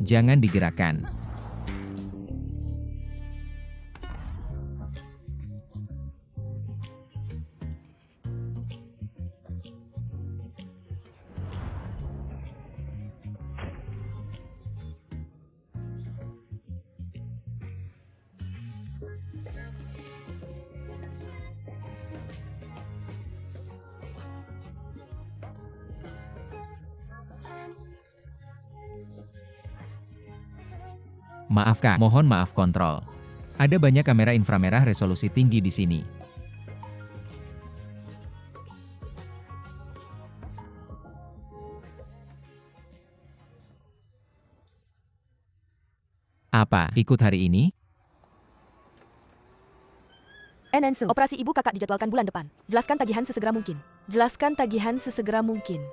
Jangan digerakkan. Maaf Kak, mohon maaf kontrol. Ada banyak kamera inframerah resolusi tinggi di sini. Apa, ikut hari ini? Enensu, operasi ibu kakak dijadwalkan bulan depan. Jelaskan tagihan sesegera mungkin. Jelaskan tagihan sesegera mungkin.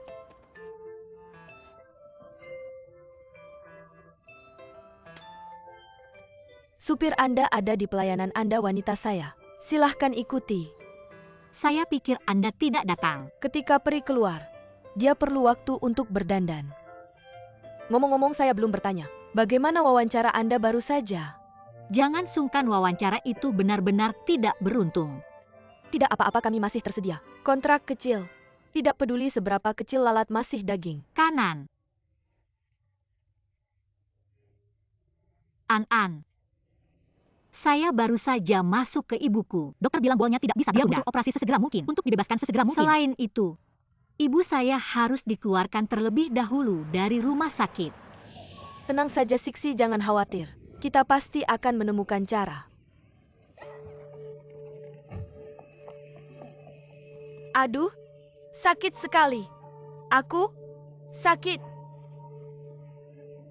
Supir Anda ada di pelayanan Anda wanita saya. Silahkan ikuti. Saya pikir Anda tidak datang. Ketika Peri keluar, dia perlu waktu untuk berdandan. Ngomong-ngomong saya belum bertanya. Bagaimana wawancara Anda baru saja? Jangan sungkan, wawancara itu benar-benar tidak beruntung. Tidak apa-apa, kami masih tersedia. Kontrak kecil. Tidak peduli seberapa kecil lalat masih daging. Kanan. An. Saya baru saja masuk ke ibuku. Dokter bilang bolanya tidak bisa. Dia butuh operasi sesegera mungkin untuk dibebaskan sesegera mungkin. Selain itu, ibu saya harus dikeluarkan terlebih dahulu dari rumah sakit. Tenang saja Siksi, jangan khawatir. Kita pasti akan menemukan cara. Aduh, sakit sekali. Aku sakit.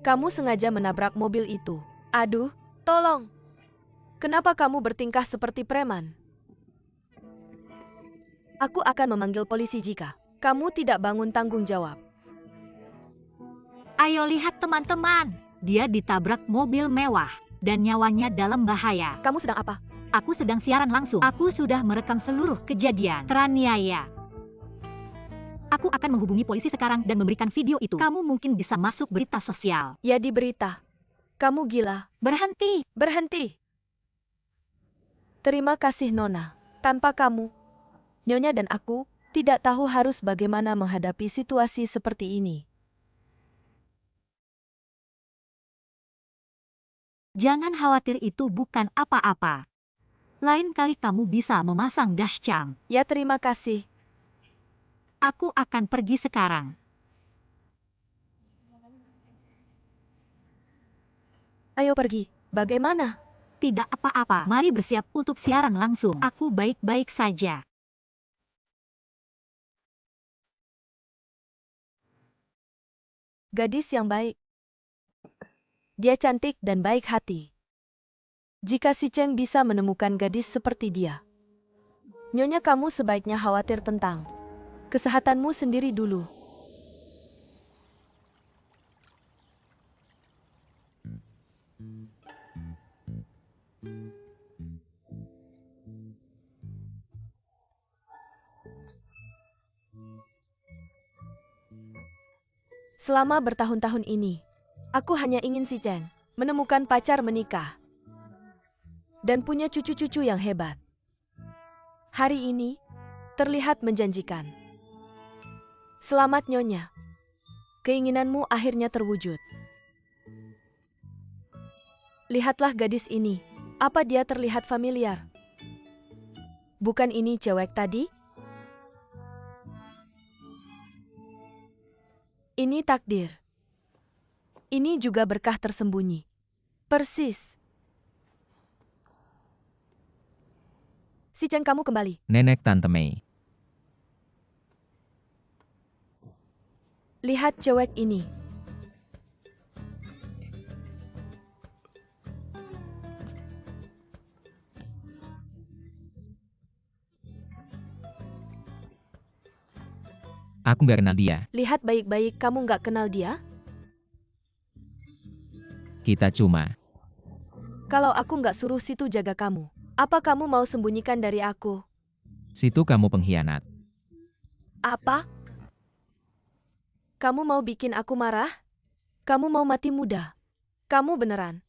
Kamu sengaja menabrak mobil itu. Aduh, tolong. Kenapa kamu bertingkah seperti preman? Aku akan memanggil polisi jika kamu tidak bangun tanggung jawab. Ayo lihat teman-teman. Dia ditabrak mobil mewah dan nyawanya dalam bahaya. Kamu sedang apa? Aku sedang siaran langsung. Aku sudah merekam seluruh kejadian. Teraniaya. Aku akan menghubungi polisi sekarang dan memberikan video itu. Kamu mungkin bisa masuk berita sosial. Ya, di berita. Kamu gila. Berhenti. Berhenti. Terima kasih Nona. Tanpa kamu, Nyonya dan aku tidak tahu harus bagaimana menghadapi situasi seperti ini. Jangan khawatir, itu bukan apa-apa. Lain kali kamu bisa memasang dashcam. Ya, terima kasih. Aku akan pergi sekarang. Ayo pergi. Bagaimana? Tidak apa-apa. Mari bersiap untuk siaran langsung. Aku baik-baik saja. Gadis yang baik. Dia cantik dan baik hati. Jika si Cheng bisa menemukan gadis seperti dia, Nyonya, kamu sebaiknya khawatir tentang kesehatanmu sendiri dulu. Selama bertahun-tahun ini, aku hanya ingin si Cheng menemukan pacar, menikah, dan punya cucu-cucu yang hebat. Hari ini terlihat menjanjikan. Selamat Nyonya. Keinginanmu akhirnya terwujud. Lihatlah gadis ini. Apa dia terlihat familiar? Bukan ini cewek tadi? Ini takdir. Ini juga berkah tersembunyi. Persis. Si Cheng, kamu kembali. Nenek Tante Mei. Lihat cewek ini. Aku nggak kenal dia. Lihat baik-baik, kamu nggak kenal dia? Kita cuma. Kalau aku nggak suruh situ jaga kamu, apa kamu mau sembunyikan dari aku? Situ kamu pengkhianat. Apa? Kamu mau bikin aku marah? Kamu mau mati muda? Kamu beneran?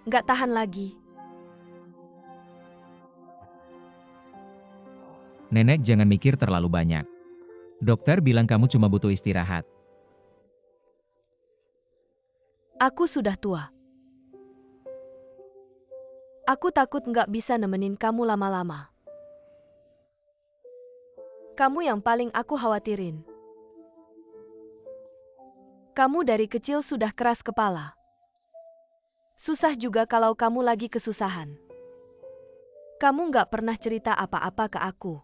Nggak tahan lagi. Nenek jangan mikir terlalu banyak. Dokter bilang kamu cuma butuh istirahat. Aku sudah tua. Aku takut nggak bisa nemenin kamu lama-lama. Kamu yang paling aku khawatirin. Kamu dari kecil sudah keras kepala. Susah juga kalau kamu lagi kesusahan. Kamu nggak pernah cerita apa-apa ke aku.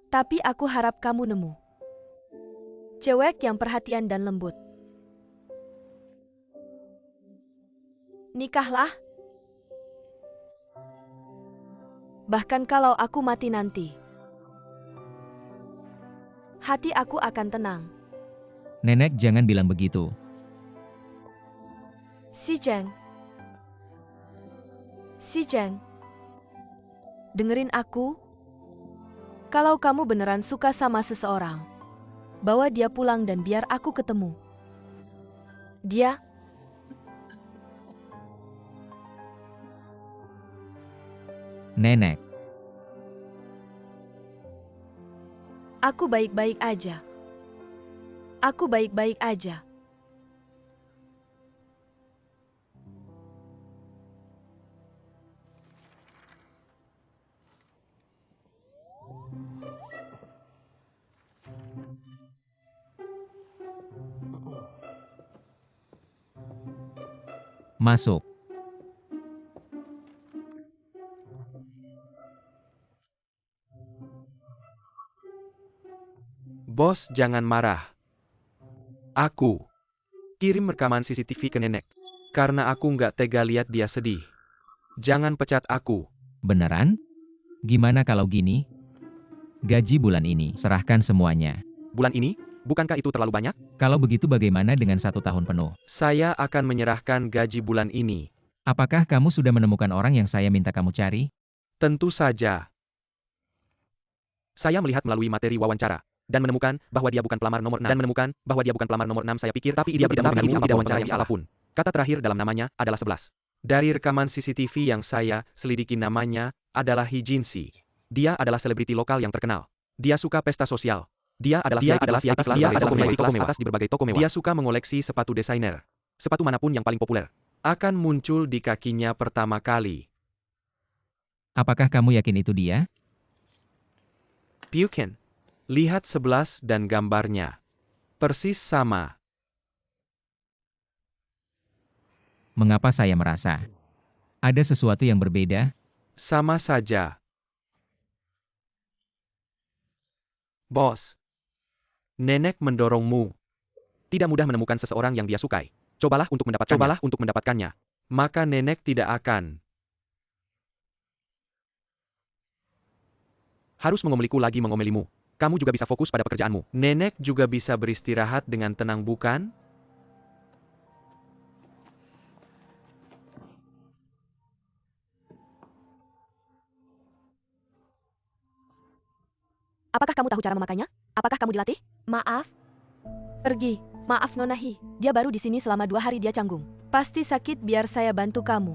Tapi aku harap kamu nemu cewek yang perhatian dan lembut. Nikahlah. Bahkan kalau aku mati nanti, hati aku akan tenang. Nenek jangan bilang begitu. Si Cheng, dengerin aku. Kalau kamu beneran suka sama seseorang, bawa dia pulang dan biar aku ketemu dia. Nenek, Aku baik-baik aja. Aku baik-baik aja. masuk. Bos, jangan marah. Aku kirim rekaman CCTV ke nenek. Karena aku nggak tega lihat dia sedih. Jangan pecat aku. Beneran? Gimana kalau gini? Gaji bulan ini, serahkan semuanya. Bulan ini, bukankah itu terlalu banyak? Kalau begitu bagaimana dengan 1 tahun penuh? Saya akan menyerahkan gaji bulan ini. Apakah kamu sudah menemukan orang yang saya minta kamu cari? Tentu saja. Saya melihat melalui materi wawancara. Dan menemukan bahwa dia bukan pelamar nomor 6. Saya pikir, tapi dia tidak memberikan wawancara yang salah pun. Kata terakhir dalam namanya adalah 11. Dari rekaman CCTV yang saya selidiki, namanya adalah He Jinsi. Dia adalah selebriti lokal yang terkenal. Dia suka pesta sosial. Dia adalah VIP kelas atas di berbagai toko mewah. Dia suka mengoleksi sepatu desainer. Sepatu manapun yang paling populer akan muncul di kakinya pertama kali. Apakah kamu yakin itu dia? Pyukin. Lihat 11 dan gambarnya. Persis sama. Mengapa saya merasa ada sesuatu yang berbeda? Sama saja. Bos. Nenek mendorongmu. Tidak mudah menemukan seseorang yang dia sukai. Cobalah untuk mendapatkannya. Maka nenek tidak akan harus mengomelimu. Kamu juga bisa fokus pada pekerjaanmu. Nenek juga bisa beristirahat dengan tenang, bukan? Apakah kamu tahu cara memakainya? Apakah kamu dilatih? Maaf. Pergi. Maaf Nona Hi. Dia baru di sini selama 2 hari, dia canggung. Pasti sakit, biar saya bantu kamu.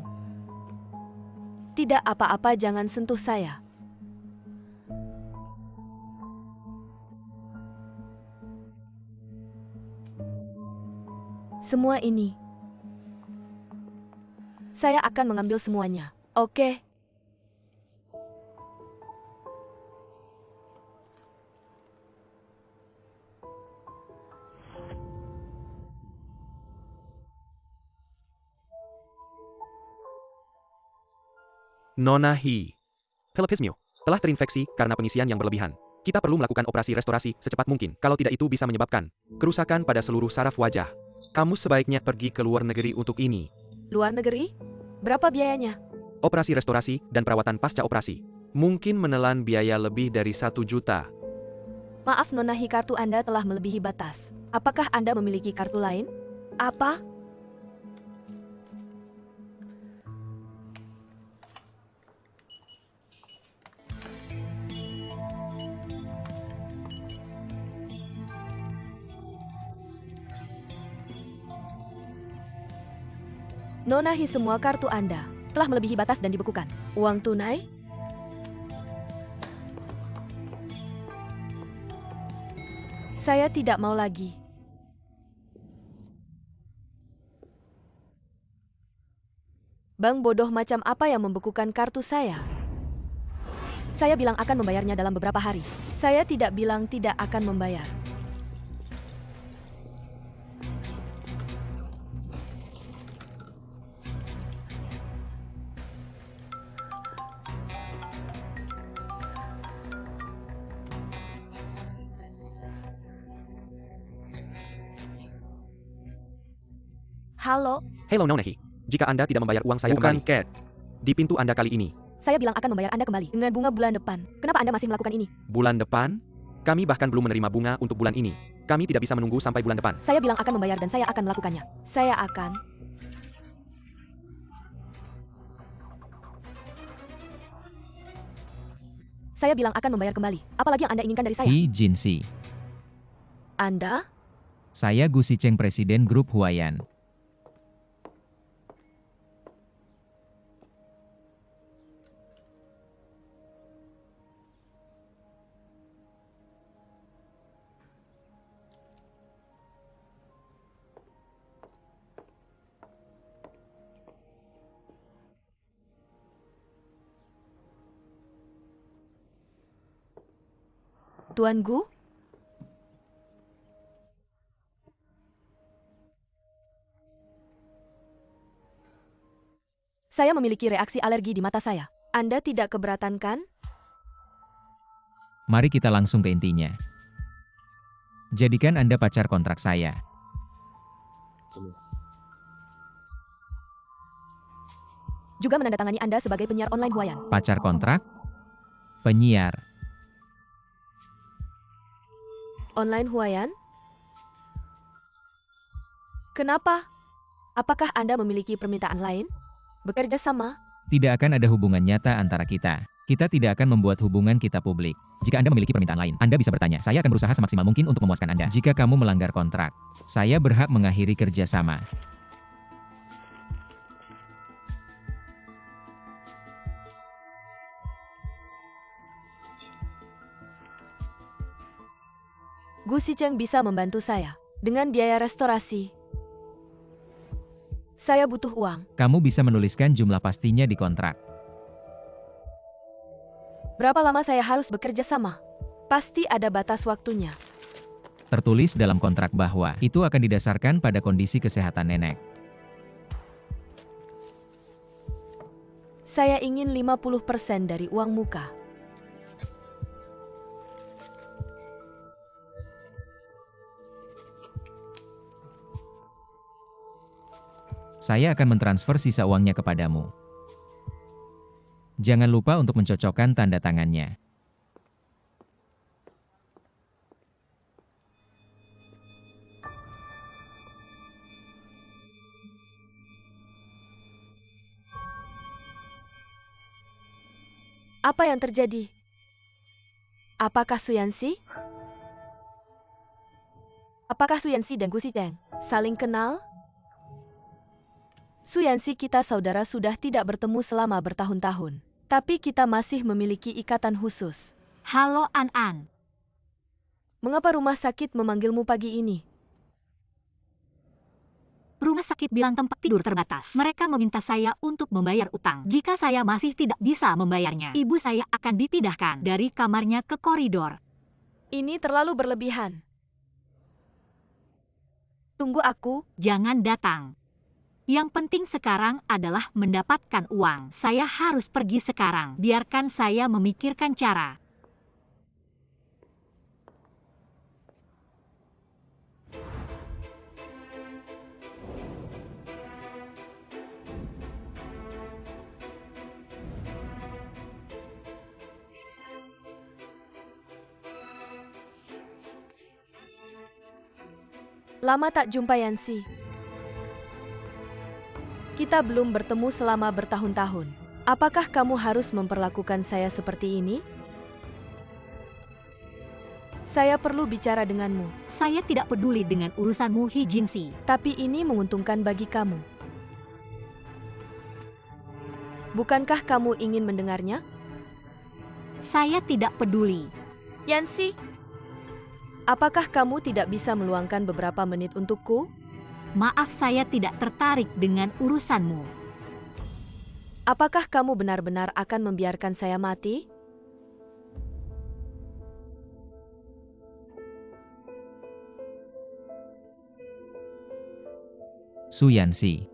Tidak apa-apa, jangan sentuh saya. Semua ini, saya akan mengambil semuanya, oke? Nona Hi. Pelepismio telah terinfeksi karena pengisian yang berlebihan. Kita perlu melakukan operasi restorasi secepat mungkin. Kalau tidak, itu bisa menyebabkan kerusakan pada seluruh saraf wajah. Kamu sebaiknya pergi ke luar negeri untuk ini. Luar negeri? Berapa biayanya? Operasi restorasi dan perawatan pasca operasi. Mungkin menelan biaya lebih dari 1 juta. Maaf Nona, kartu Anda telah melebihi batas. Apakah Anda memiliki kartu lain? Apa? Nona, semua kartu Anda telah melebihi batas dan dibekukan. Uang tunai? Saya tidak mau lagi. Bank bodoh macam apa yang membekukan kartu saya? Saya bilang akan membayarnya dalam beberapa hari. Saya tidak bilang tidak akan membayar. Halo, Hello Nona. Jika Anda tidak membayar uang saya Bukan, kembali. Cat. Di pintu Anda kali ini. saya bilang akan membayar Anda kembali dengan bunga bulan depan. Kenapa Anda masih melakukan ini? Bulan depan? Kami bahkan belum menerima bunga untuk bulan ini. Kami tidak bisa menunggu sampai bulan depan. Saya bilang akan membayar dan saya akan melakukannya. Saya akan. Saya bilang akan membayar kembali. Apalagi yang Anda inginkan dari saya? Hi Jinsi. Anda? Saya Gu Sicheng, Presiden Grup Huayan. Tuan Gu? Saya memiliki reaksi alergi di mata saya. Anda tidak keberatan kan? Mari kita langsung ke intinya. Jadikan Anda pacar kontrak saya. Juga menandatangani Anda sebagai penyiar online Huayan. Pacar kontrak? Penyiar. Online Huayan? Kenapa? Apakah Anda memiliki permintaan lain? Bekerja sama? Tidak akan ada hubungan nyata antara kita. Kita tidak akan membuat hubungan kita publik. Jika Anda memiliki permintaan lain, Anda bisa bertanya. Saya akan berusaha semaksimal mungkin untuk memuaskan Anda. Jika kamu melanggar kontrak, saya berhak mengakhiri kerjasama. Gu Sicheng bisa membantu saya dengan biaya restorasi. Saya butuh uang. Kamu bisa menuliskan jumlah pastinya di kontrak. Berapa lama saya harus bekerja sama? Pasti ada batas waktunya. Tertulis dalam kontrak bahwa itu akan didasarkan pada kondisi kesehatan nenek. Saya ingin 50% dari uang muka. Saya akan mentransfer sisa uangnya kepadamu. Jangan lupa untuk mencocokkan tanda tangannya. Apa yang terjadi? Apakah Suyansi? Apakah Suyansi dan Gu Sicheng saling kenal? Suyansi, kita saudara sudah tidak bertemu selama bertahun-tahun. Tapi kita masih memiliki ikatan khusus. Halo An-An. Mengapa rumah sakit memanggilmu pagi ini? Rumah sakit bilang tempat tidur terbatas. Mereka meminta saya untuk membayar utang. Jika saya masih tidak bisa membayarnya, ibu saya akan dipindahkan dari kamarnya ke koridor. Ini terlalu berlebihan. Tunggu aku. Jangan datang. Yang penting sekarang adalah mendapatkan uang. Saya harus pergi sekarang. Biarkan saya memikirkan cara. Lama tak jumpa, Yancy. Kita belum bertemu selama bertahun-tahun. Apakah kamu harus memperlakukan saya seperti ini? Saya perlu bicara denganmu. Saya tidak peduli dengan urusanmu, He Jin-si. Tapi ini menguntungkan bagi kamu. Bukankah kamu ingin mendengarnya? Saya tidak peduli. Yancy, apakah kamu tidak bisa meluangkan beberapa menit untukku? Maaf, saya tidak tertarik dengan urusanmu. Apakah kamu benar-benar akan membiarkan saya mati? Su Yancy.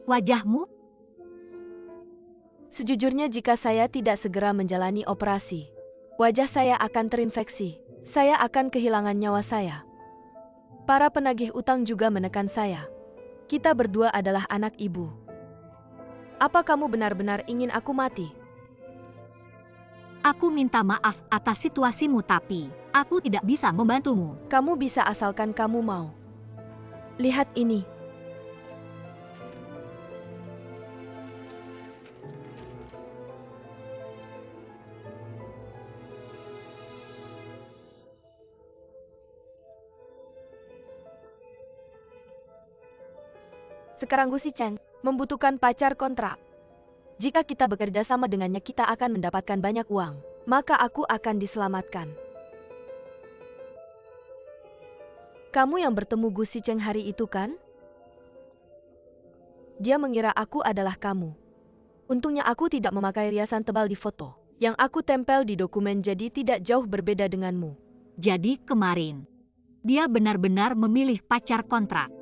Wajahmu? Sejujurnya jika saya tidak segera menjalani operasi, wajah saya akan terinfeksi. Saya akan kehilangan nyawa saya. Para penagih utang juga menekan saya. Kita berdua adalah anak ibu. Apa kamu benar-benar ingin aku mati? Aku minta maaf atas situasimu, tapi aku tidak bisa membantumu. Kamu bisa asalkan kamu mau. Lihat ini. Sekarang Gu Sicheng membutuhkan pacar kontrak. Jika kita bekerja sama dengannya, kita akan mendapatkan banyak uang. Maka aku akan diselamatkan. Kamu yang bertemu Gu Sicheng hari itu kan? Dia mengira aku adalah kamu. Untungnya aku tidak memakai riasan tebal di foto. Yang aku tempel di dokumen, jadi tidak jauh berbeda denganmu. Jadi kemarin, dia benar-benar memilih pacar kontrak.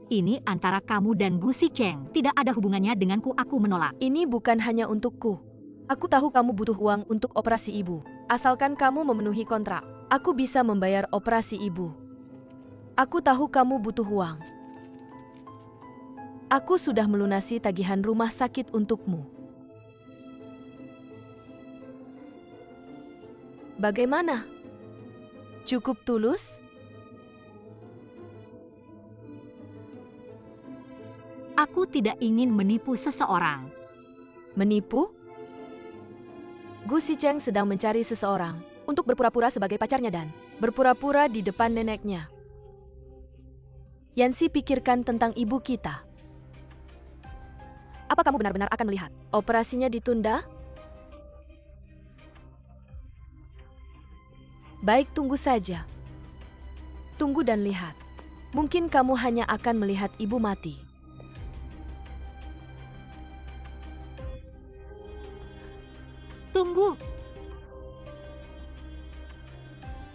Ini antara kamu dan Gu Sicheng. Tidak ada hubungannya denganku, aku menolak. Ini bukan hanya untukku. Aku tahu kamu butuh uang untuk operasi ibu. Asalkan kamu memenuhi kontrak, aku bisa membayar operasi ibu. Aku tahu kamu butuh uang. Aku sudah melunasi tagihan rumah sakit untukmu. Bagaimana? Cukup tulus? Aku tidak ingin menipu seseorang. Menipu? Gu Sicheng sedang mencari seseorang untuk berpura-pura sebagai pacarnya dan berpura-pura di depan neneknya. Yancy, pikirkan tentang ibu kita. Apa kamu benar-benar akan melihat operasinya ditunda? Baik, tunggu saja. Tunggu dan lihat. Mungkin kamu hanya akan melihat ibu mati. Tunggu.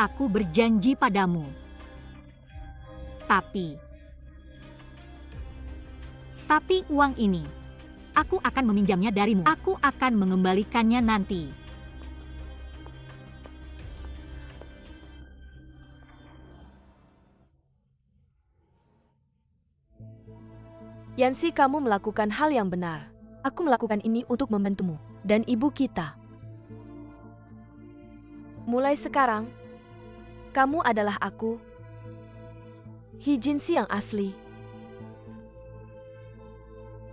Aku berjanji padamu. Tapi uang ini, aku akan meminjamnya darimu. Aku akan mengembalikannya nanti. Yancy, kamu melakukan hal yang benar. Aku melakukan ini untuk membantumu dan ibu kita. Mulai sekarang, kamu adalah aku, He Jin-si yang asli.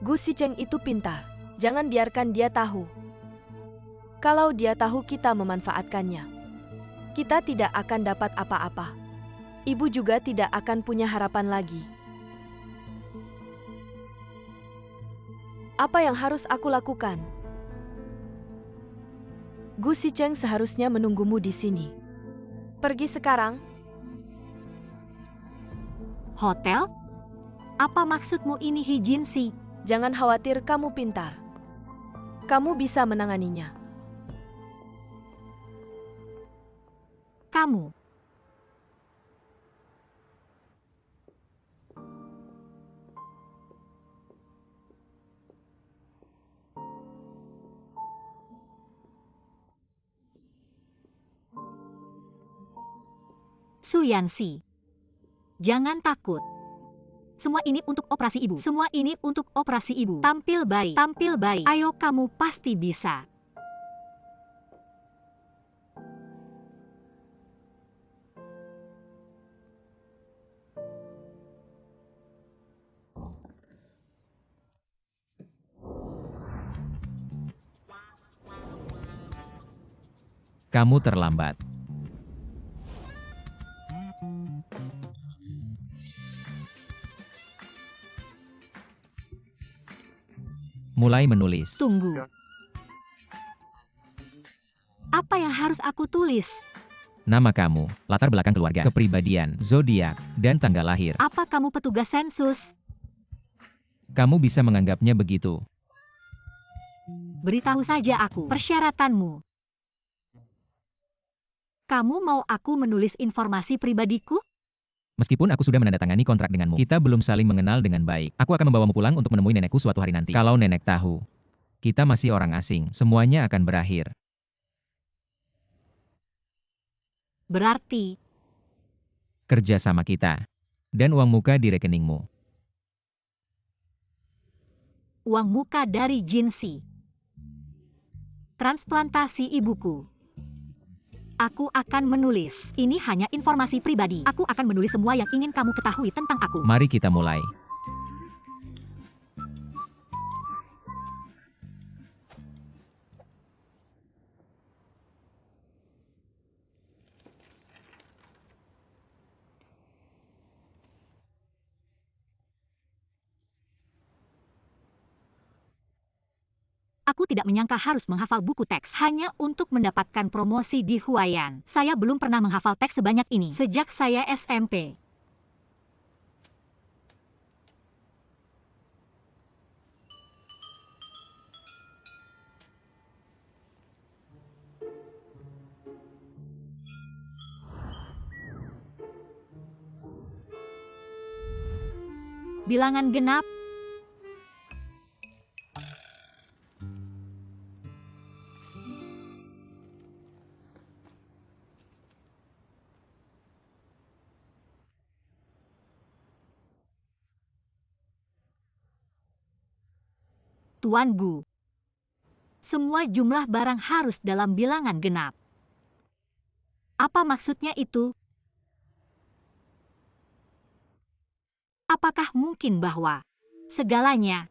Gu Sicheng itu pintar. Jangan biarkan dia tahu. Kalau dia tahu kita memanfaatkannya, kita tidak akan dapat apa-apa. Ibu juga tidak akan punya harapan lagi. Apa yang harus aku lakukan? Gu Sicheng seharusnya menunggumu di sini. Pergi sekarang. Hotel? Apa maksudmu ini, He Jin-si? Jangan khawatir, kamu pintar. Kamu bisa menanganinya. Kamu. Su Yancy, jangan takut. Semua ini untuk operasi ibu. Semua ini untuk operasi ibu. Tampil baik, tampil baik. Ayo, kamu pasti bisa. Kamu terlambat. Mulai menulis. Tunggu. Apa yang harus aku tulis? Nama kamu, latar belakang keluarga, kepribadian, zodiak, dan tanggal lahir. Apa kamu petugas sensus? Kamu bisa menganggapnya begitu. Beritahu saja aku persyaratanmu. Kamu mau aku menulis informasi pribadiku? Meskipun aku sudah menandatangani kontrak denganmu, kita belum saling mengenal dengan baik. Aku akan membawamu pulang untuk menemui nenekku suatu hari nanti. Kalau nenek tahu, kita masih orang asing, semuanya akan berakhir. Berarti, Kerja sama kita. Dan uang muka di rekeningmu. uang muka dari Jinsi. Transplantasi ibuku. Aku akan menulis. Ini hanya informasi pribadi. Aku akan menulis semua yang ingin kamu ketahui tentang aku. Mari kita mulai. Aku tidak menyangka harus menghafal buku teks hanya untuk mendapatkan promosi di Huayan. Saya belum pernah menghafal teks sebanyak ini sejak saya SMP. Bilangan genap. Tuan Gu. Semua jumlah barang harus dalam bilangan genap. Apa maksudnya itu? Apakah mungkin bahwa segalanya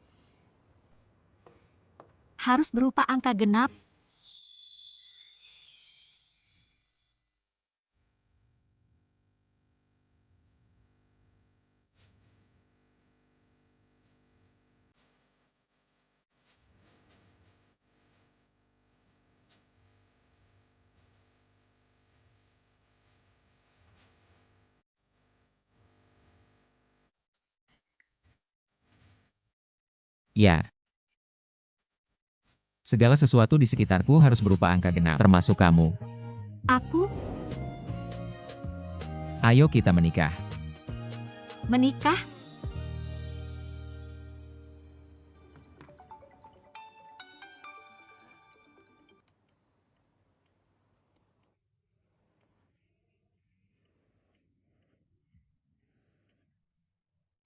harus berupa angka genap? Ya. Segala sesuatu di sekitarku harus berupa angka genap, termasuk kamu. Aku Ayo kita menikah. menikah?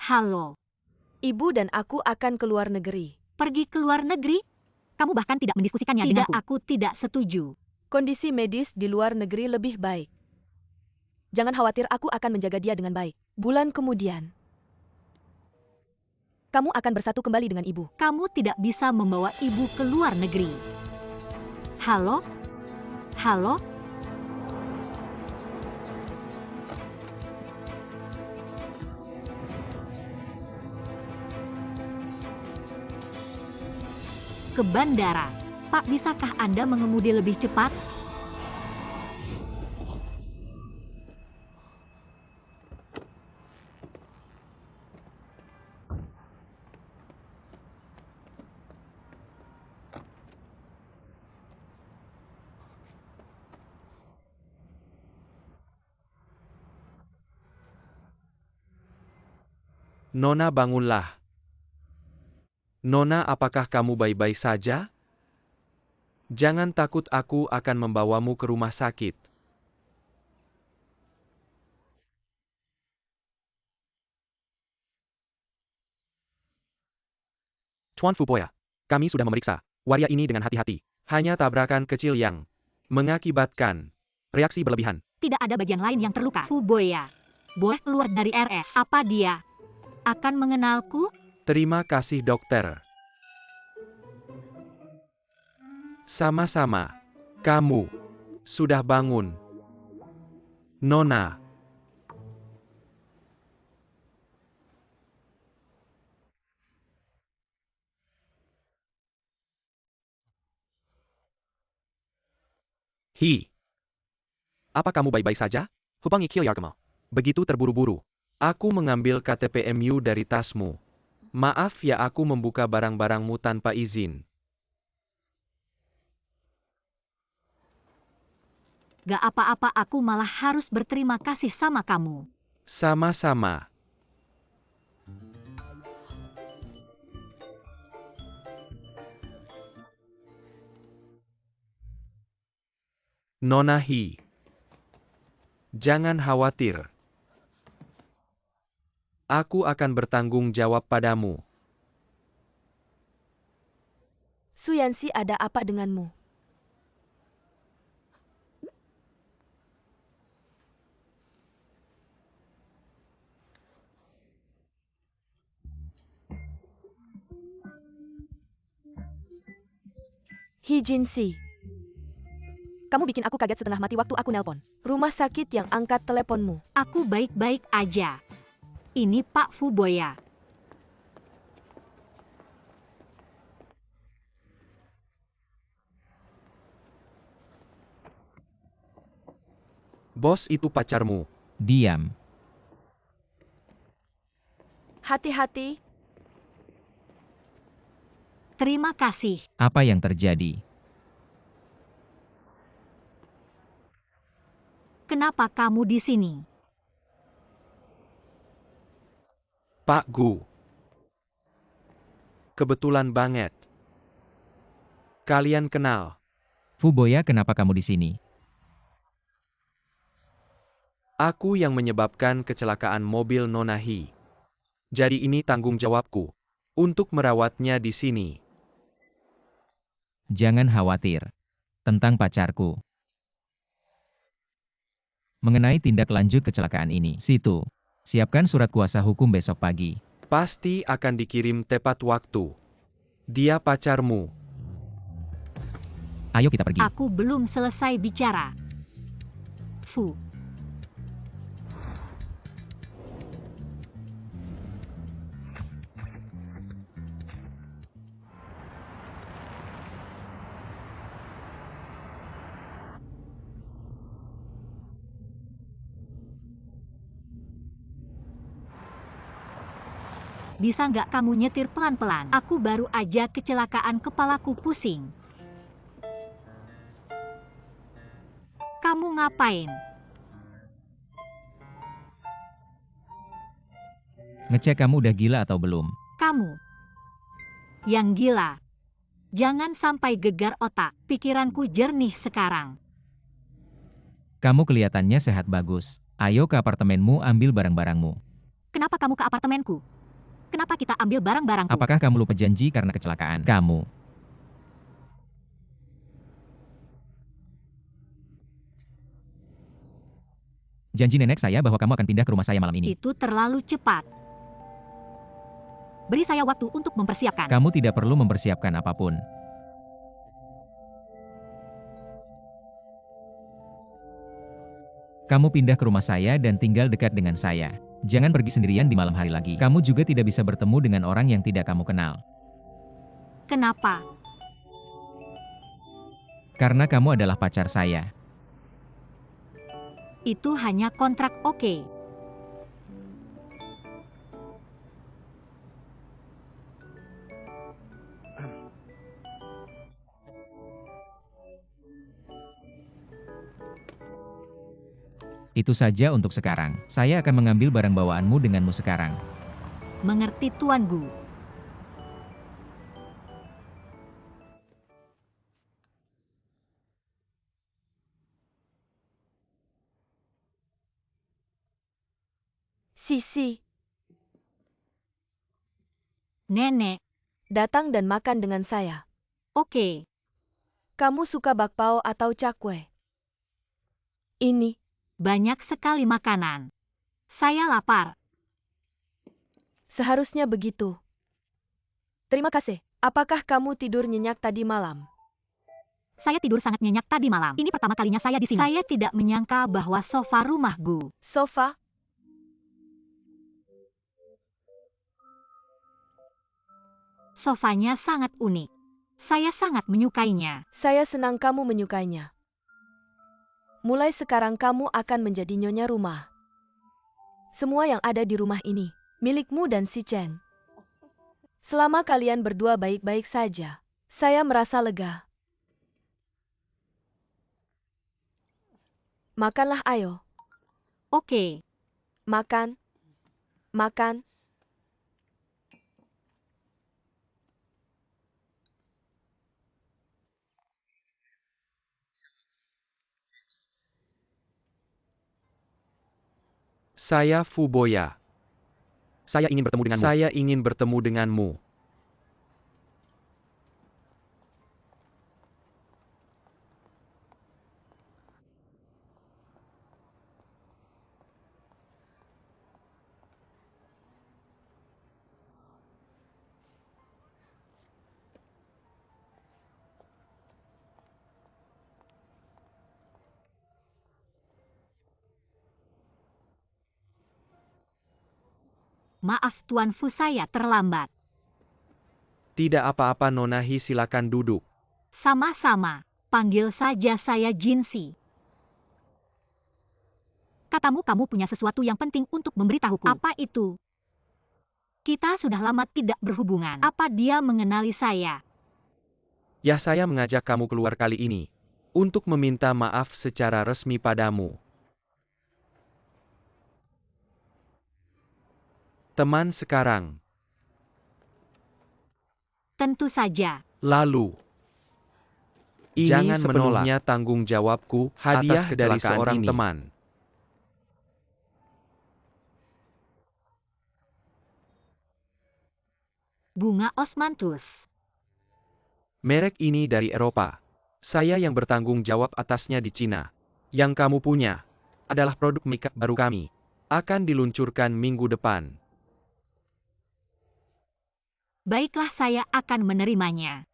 Halo, Ibu dan aku akan ke luar negeri. pergi ke luar negeri? Kamu bahkan tidak mendiskusikannya Tidak, denganku. Aku tidak setuju. Kondisi medis di luar negeri lebih baik. Jangan khawatir, aku akan menjaga dia dengan baik. Bulan kemudian, kamu akan bersatu kembali dengan ibu. Kamu tidak bisa membawa ibu ke luar negeri. Halo? Halo? Ke bandara. Pak, bisakah Anda mengemudi lebih cepat? Nona, bangunlah. Nona, apakah kamu baik-baik saja? Jangan takut, aku akan membawamu ke rumah sakit. Tuan Fupoya, kami sudah memeriksa waria ini dengan hati-hati. Hanya tabrakan kecil yang mengakibatkan reaksi berlebihan. Tidak ada bagian lain yang terluka. Fuboya, boleh keluar dari RS. Apa dia akan mengenalku? Terima kasih, dokter. Sama-sama. Kamu sudah bangun. Nona. Hi. Apa kamu baik-baik saja? Hupang ikyo yarkema. Begitu terburu-buru. Aku mengambil KTP-MU dari tasmu. Maaf ya aku membuka barang-barangmu tanpa izin. Gak apa-apa, aku malah harus berterima kasih sama kamu. Sama-sama. Nona Hi. Jangan khawatir. Aku akan bertanggung jawab padamu. Suyansi, ada apa denganmu? Hi Jinsi. Kamu bikin aku kaget setengah mati waktu aku nelpon. Rumah sakit yang angkat teleponmu. Aku baik-baik aja. Ini Pak Fuboya. Bos itu pacarmu. Diam. Hati-hati. Terima kasih. Apa yang terjadi? Kenapa kamu di sini? Pak Gu. Kebetulan banget. Kalian kenal. Fuboya, kenapa kamu di sini? Aku yang menyebabkan kecelakaan mobil Nona Hi. Jadi ini tanggung jawabku. Untuk merawatnya di sini. Jangan khawatir. Tentang pacarku. Mengenai tindak lanjut kecelakaan ini, situ. Siapkan surat kuasa hukum besok pagi. Pasti akan dikirim tepat waktu. Dia pacarmu. Ayo kita pergi. Aku belum selesai bicara. Fu. Bisa nggak kamu nyetir pelan-pelan? Aku baru aja kecelakaan, kepalaku pusing. Kamu ngapain? Ngecek kamu udah gila atau belum. Kamu. Yang gila. Jangan sampai gegar otak. Pikiranku jernih sekarang. Kamu kelihatannya sehat bagus. Ayo ke apartemenmu ambil barang-barangmu. Kenapa kamu ke apartemenku? Kenapa kita ambil barang-barangku? Apakah kamu lupa janji karena kecelakaan? Kamu. Janji nenek saya bahwa kamu akan pindah ke rumah saya malam ini. Itu terlalu cepat. Beri saya waktu untuk mempersiapkan. Kamu tidak perlu mempersiapkan apapun. Kamu pindah ke rumah saya dan tinggal dekat dengan saya. Jangan pergi sendirian di malam hari lagi. Kamu juga tidak bisa bertemu dengan orang yang tidak kamu kenal. Kenapa? Karena kamu adalah pacar saya. Itu hanya kontrak, oke. Itu saja untuk sekarang. Saya akan mengambil barang bawaanmu denganmu sekarang. Mengerti, Tuan Gu. Sisi, Nenek, datang dan makan dengan saya. oke. Kamu suka bakpao atau cakwe? Ini. Banyak sekali makanan. Saya lapar. Seharusnya begitu. Terima kasih. Apakah kamu tidur nyenyak tadi malam? Saya tidur sangat nyenyak tadi malam. Ini pertama kalinya saya di sini. Saya tidak menyangka bahwa sofa rumah Gu. Sofa? Sofanya sangat unik. Saya sangat menyukainya. Saya senang kamu menyukainya. Mulai sekarang kamu akan menjadi nyonya rumah. Semua yang ada di rumah ini, milikmu dan si Chen. Selama kalian berdua baik-baik saja, saya merasa lega. Makanlah ayo. Oke. Makan. Makan. Saya Fuboya. Saya ingin bertemu denganmu. Saya ingin bertemu denganmu. Maaf Tuan Fu, saya terlambat. Tidak apa-apa Nona Hi, silakan duduk. Sama-sama. Panggil saja saya Jinsi. Katamu kamu punya sesuatu yang penting untuk memberitahuku. Apa itu? Kita sudah lama tidak berhubungan. Apa dia mengenali saya? Ya, saya mengajak kamu keluar kali ini untuk meminta maaf secara resmi padamu. Teman sekarang. Tentu saja. Lalu, ini jangan sepenuhnya tanggung jawabku hadiah atas dari seorang teman. Bunga osmanthus. Merek ini dari Eropa. Saya yang bertanggung jawab atasnya di Cina. Yang kamu punya adalah produk makeup baru kami. Akan diluncurkan minggu depan. Baiklah, saya akan menerimanya.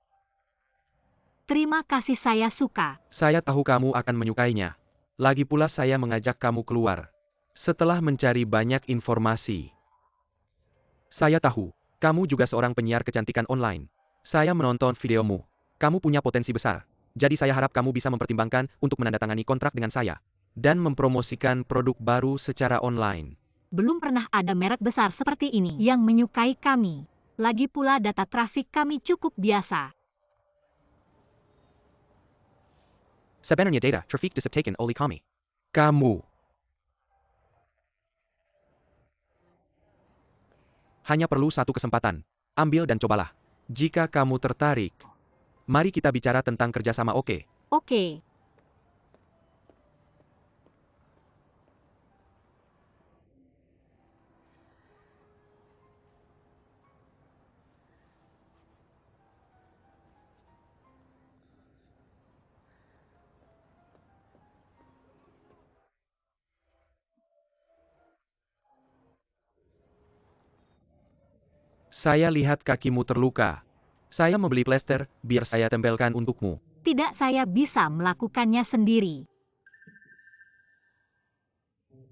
Terima kasih, saya suka. Saya tahu kamu akan menyukainya. Lagi pula saya mengajak kamu keluar. Setelah mencari banyak informasi. Saya tahu, kamu juga seorang penyiar kecantikan online. Saya menonton videomu. Kamu punya potensi besar. Jadi saya harap kamu bisa mempertimbangkan untuk menandatangani kontrak dengan saya. Dan mempromosikan produk baru secara online. Belum pernah ada merek besar seperti ini yang menyukai kami. Lagi pula data trafik kami cukup biasa. Sebenarnya data traffic diseptaken oleh kami. Kamu hanya perlu satu kesempatan. Ambil dan cobalah. Jika kamu tertarik, mari kita bicara tentang kerjasama, oke? Oke. Saya lihat kakimu terluka. Saya membeli plester, biar saya tempelkan untukmu. Tidak, saya bisa melakukannya sendiri.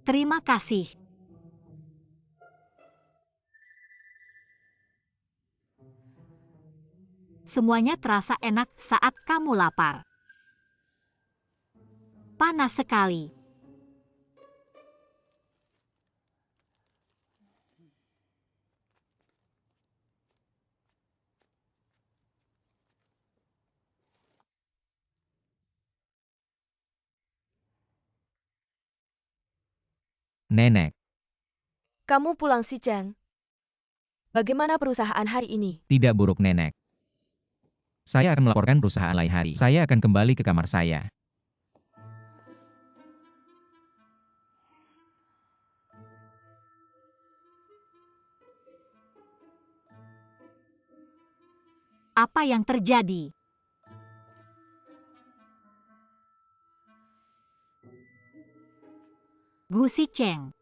Terima kasih. Semuanya terasa enak saat kamu lapar. Panas sekali. Nenek, Kamu pulang si Chen. Bagaimana perusahaan hari ini? tidak buruk nenek. Saya akan melaporkan perusahaan lain hari. Saya akan kembali ke kamar saya. Apa yang terjadi? Gu Sicheng.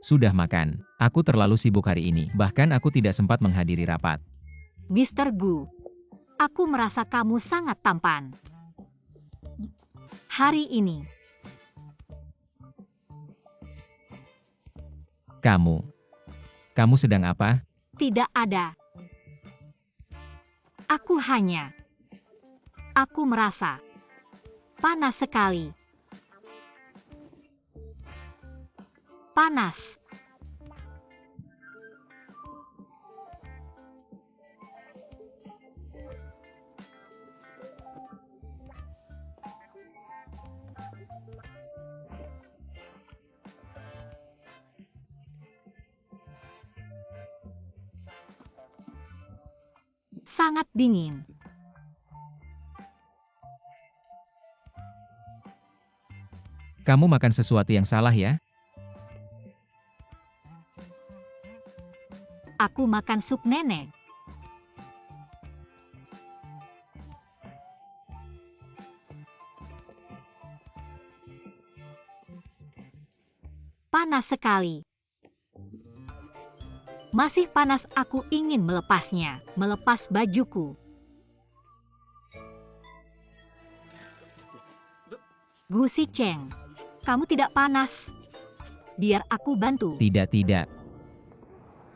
Sudah makan. Aku terlalu sibuk hari ini. Bahkan aku tidak sempat menghadiri rapat. Mr. Gu, aku merasa kamu sangat tampan. Hari ini, Kamu sedang apa? tidak ada. Aku merasa panas sekali. Panas. Sangat dingin. Kamu makan sesuatu yang salah ya? Aku makan sup nenek. Panas sekali. Masih panas, aku ingin melepasnya. Melepas bajuku. Gu Sicheng, kamu tidak panas. Biar aku bantu. Tidak.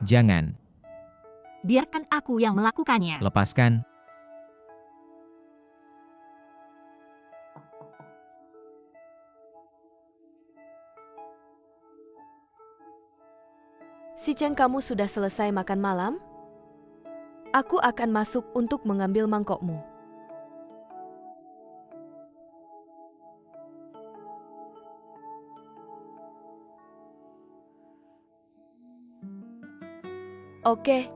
Jangan. Biarkan aku yang melakukannya. Lepaskan. Si Cheng, kamu sudah selesai makan malam? Aku akan masuk untuk mengambil mangkokmu. Oke.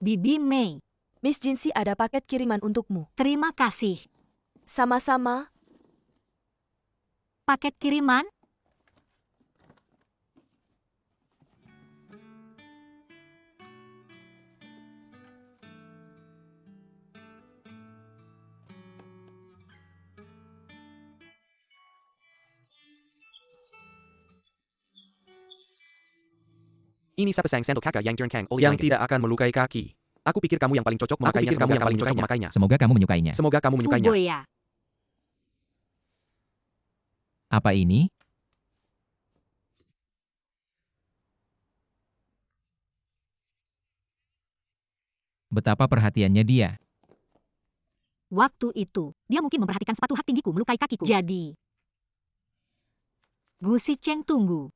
Bibi Mei, Miss Jinsi, ada paket kiriman untukmu. terima kasih. Sama-sama. Paket kiriman? Ini sapesang sendok kakak yang jernkang yang tidak akan melukai kaki. Aku pikir kamu yang paling cocok memakainya. Semoga kamu menyukainya. Semoga kamu menyukainya. Fuboya. Apa ini? Betapa perhatiannya dia. Waktu itu, dia mungkin memperhatikan sepatu hak tinggiku melukai kakiku. Jadi, Gu Sicheng tunggu.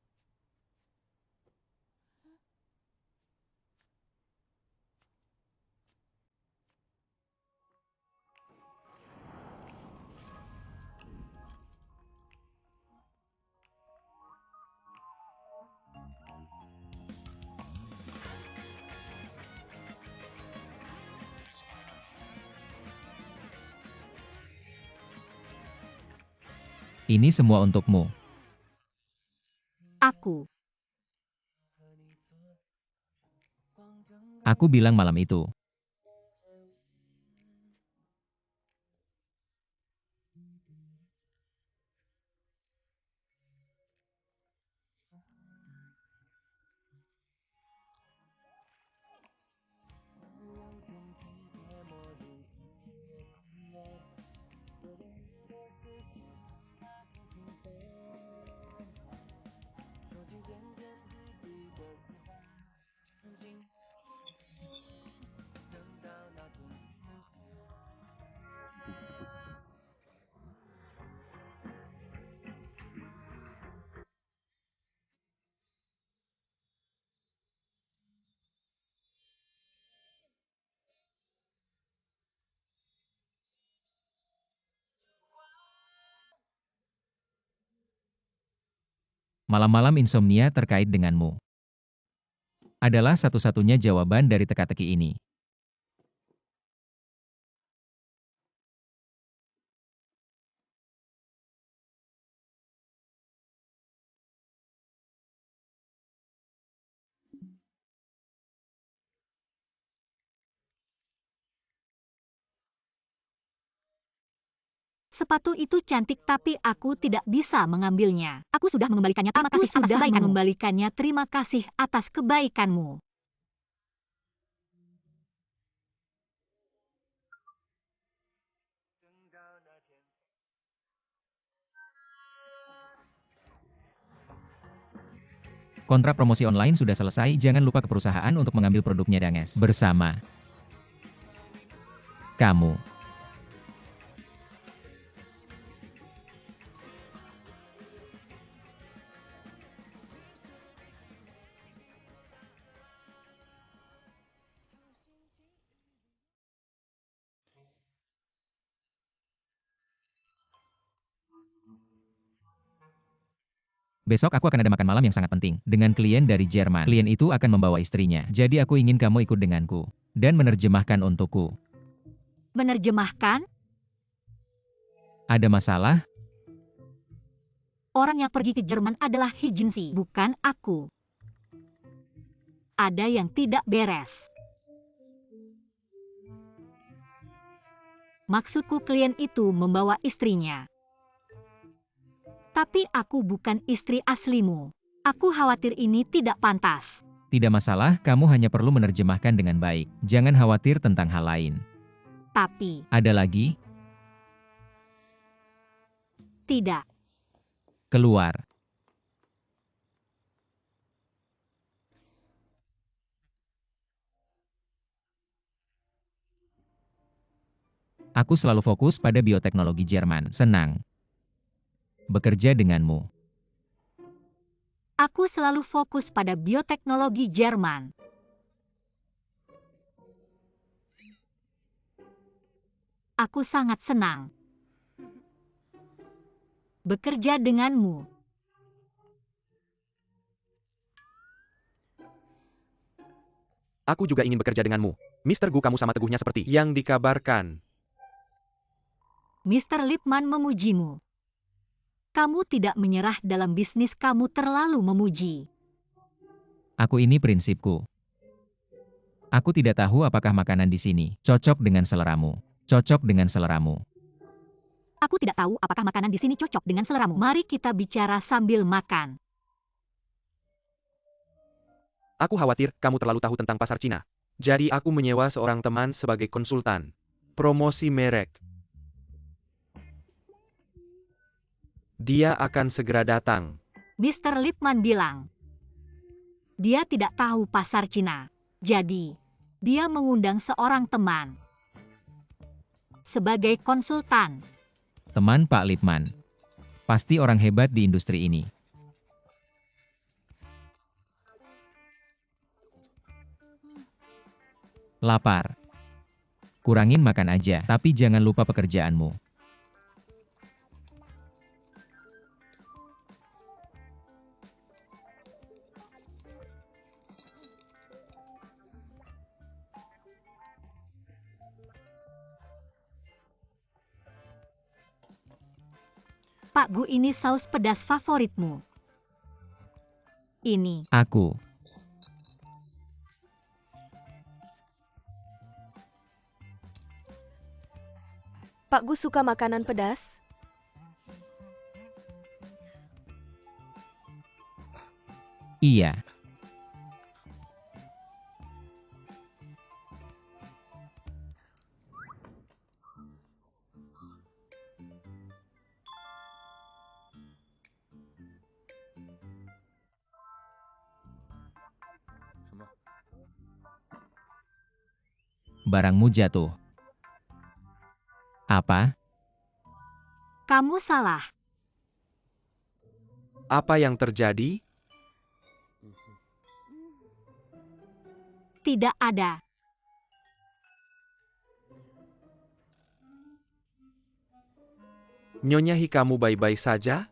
Ini semua untukmu. Aku bilang malam itu. Malam-malam insomnia terkait denganmu. Adalah satu-satunya jawaban dari teka-teki ini. Sepatu itu cantik tapi aku tidak bisa mengambilnya. Aku sudah mengembalikannya. Terima kasih atas kebaikanmu. Kontrak promosi online sudah selesai, jangan lupa ke perusahaan untuk mengambil produknya Danges. Bersama kamu. Besok aku akan ada makan malam yang sangat penting, dengan klien dari Jerman. Klien itu akan membawa istrinya. Jadi aku ingin kamu ikut denganku, dan menerjemahkan untukku. Menerjemahkan? Ada masalah? Orang yang pergi ke Jerman adalah Hijinsi, bukan aku. Ada yang tidak beres. Maksudku klien itu membawa istrinya. Tapi aku bukan istri aslimu. Aku khawatir ini tidak pantas. Tidak masalah, kamu hanya perlu menerjemahkan dengan baik. Jangan khawatir tentang hal lain. Tapi, Ada lagi? tidak. Keluar. Aku selalu fokus pada bioteknologi Jerman. Senang bekerja denganmu. Aku selalu fokus pada bioteknologi Jerman. Aku sangat senang bekerja denganmu. Aku juga ingin bekerja denganmu. Mr. Gu, kamu sama teguhnya seperti yang dikabarkan. Mr. Lipman memujimu. Kamu tidak menyerah dalam bisnis, kamu terlalu memuji. Aku ini prinsipku. Aku tidak tahu apakah makanan di sini cocok dengan seleramu. Cocok dengan seleramu. Aku tidak tahu apakah makanan di sini cocok dengan seleramu. Mari kita bicara sambil makan. Aku khawatir kamu terlalu tahu tentang pasar Cina. Jadi aku menyewa seorang teman sebagai konsultan. Promosi merek. Dia akan segera datang. Mr. Lipman bilang, dia tidak tahu pasar Cina. Jadi, dia mengundang seorang teman sebagai konsultan. Teman Pak Lipman. Pasti orang hebat di industri ini. Lapar. Kurangin makan aja, tapi jangan lupa pekerjaanmu. Pak Gu, ini saus pedas favoritmu. Ini. Aku. Pak Gu suka makanan pedas? Iya. Barangmu jatuh. Apa? Kamu salah. Apa yang terjadi? Tidak ada. Nyonya Hikamu baik-baik saja?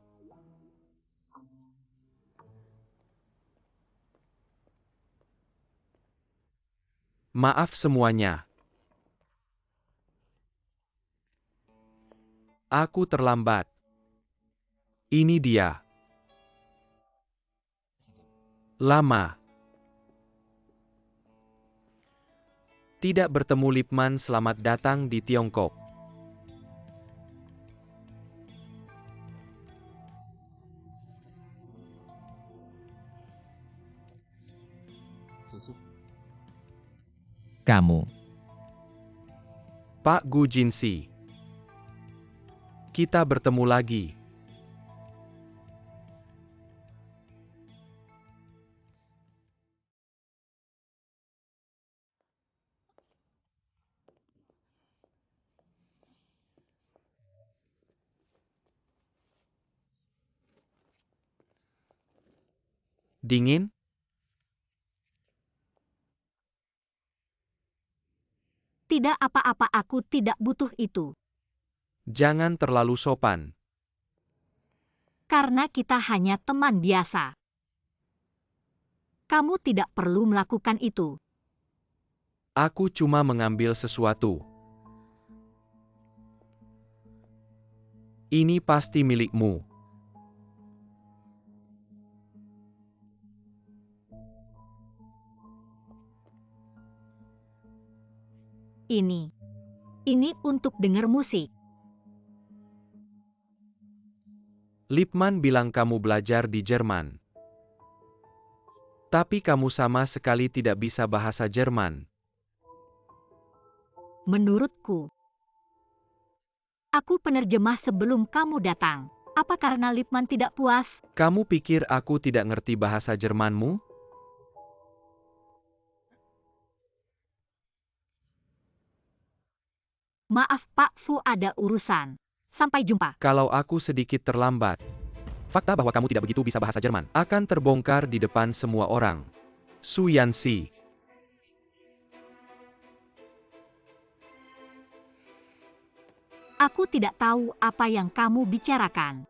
Maaf semuanya. Aku terlambat. Ini dia. Lama. Tidak bertemu Lipman, selamat datang di Tiongkok. Kamu. Pak Gu Jinsi. Kita bertemu lagi. Dingin? Tidak apa-apa, aku tidak butuh itu. Jangan terlalu sopan. Karena kita hanya teman biasa. Kamu tidak perlu melakukan itu. Aku cuma mengambil sesuatu. Ini pasti milikmu. Ini untuk dengar musik. Lipman bilang kamu belajar di Jerman. Tapi kamu sama sekali tidak bisa bahasa Jerman. Menurutku, aku penerjemah sebelum kamu datang. Apa karena Lipman tidak puas? Kamu pikir aku tidak ngerti bahasa Jermanmu? Maaf Pak Fu, ada urusan. Sampai jumpa. Kalau aku sedikit terlambat. Fakta bahwa kamu tidak begitu bisa bahasa Jerman akan terbongkar di depan semua orang. Su Yanxi. Aku tidak tahu apa yang kamu bicarakan.